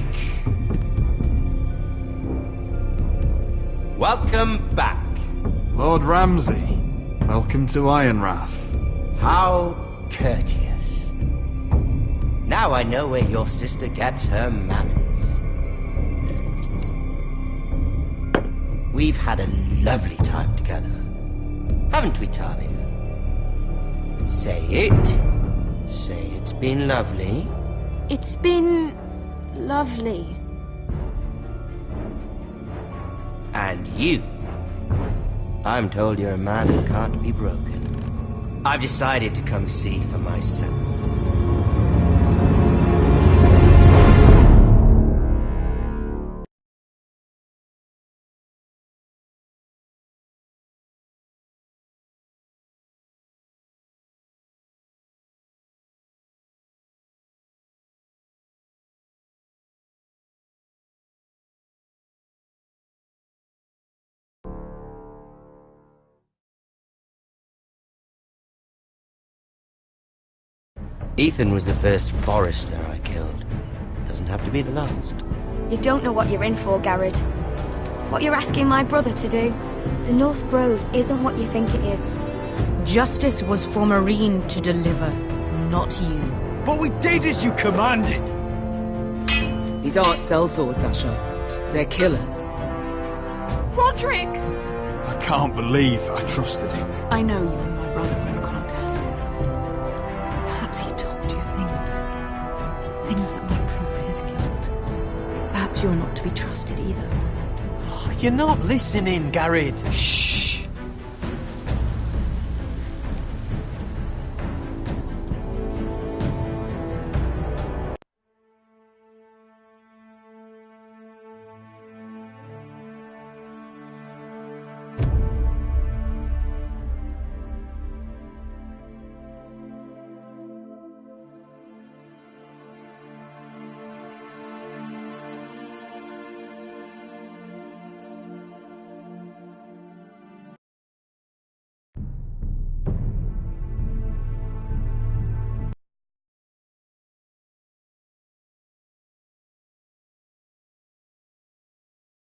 Welcome back. Lord Ramsay, welcome to Ironrath. How courteous. Now I know where your sister gets her manners. We've had a lovely time together. Haven't we, Talia? Say it. Say it's been lovely. It's been lovely. And you. I'm told you're a man who can't be broken. I've decided to come see for myself. Ethan was the first Forrester I killed. Doesn't have to be the last. You don't know what you're in for, Garrett. What you're asking my brother to do. The North Grove isn't what you think it is. Justice was for Marine to deliver, not you. But we did as you commanded! These aren't sellswords, Asher. They're killers. Roderick! I can't believe I trusted him. I know you and my brother were in contact. Perhaps he told you things that might prove his guilt. Perhaps you're not to be trusted either. You're not listening, Garrett. Shh!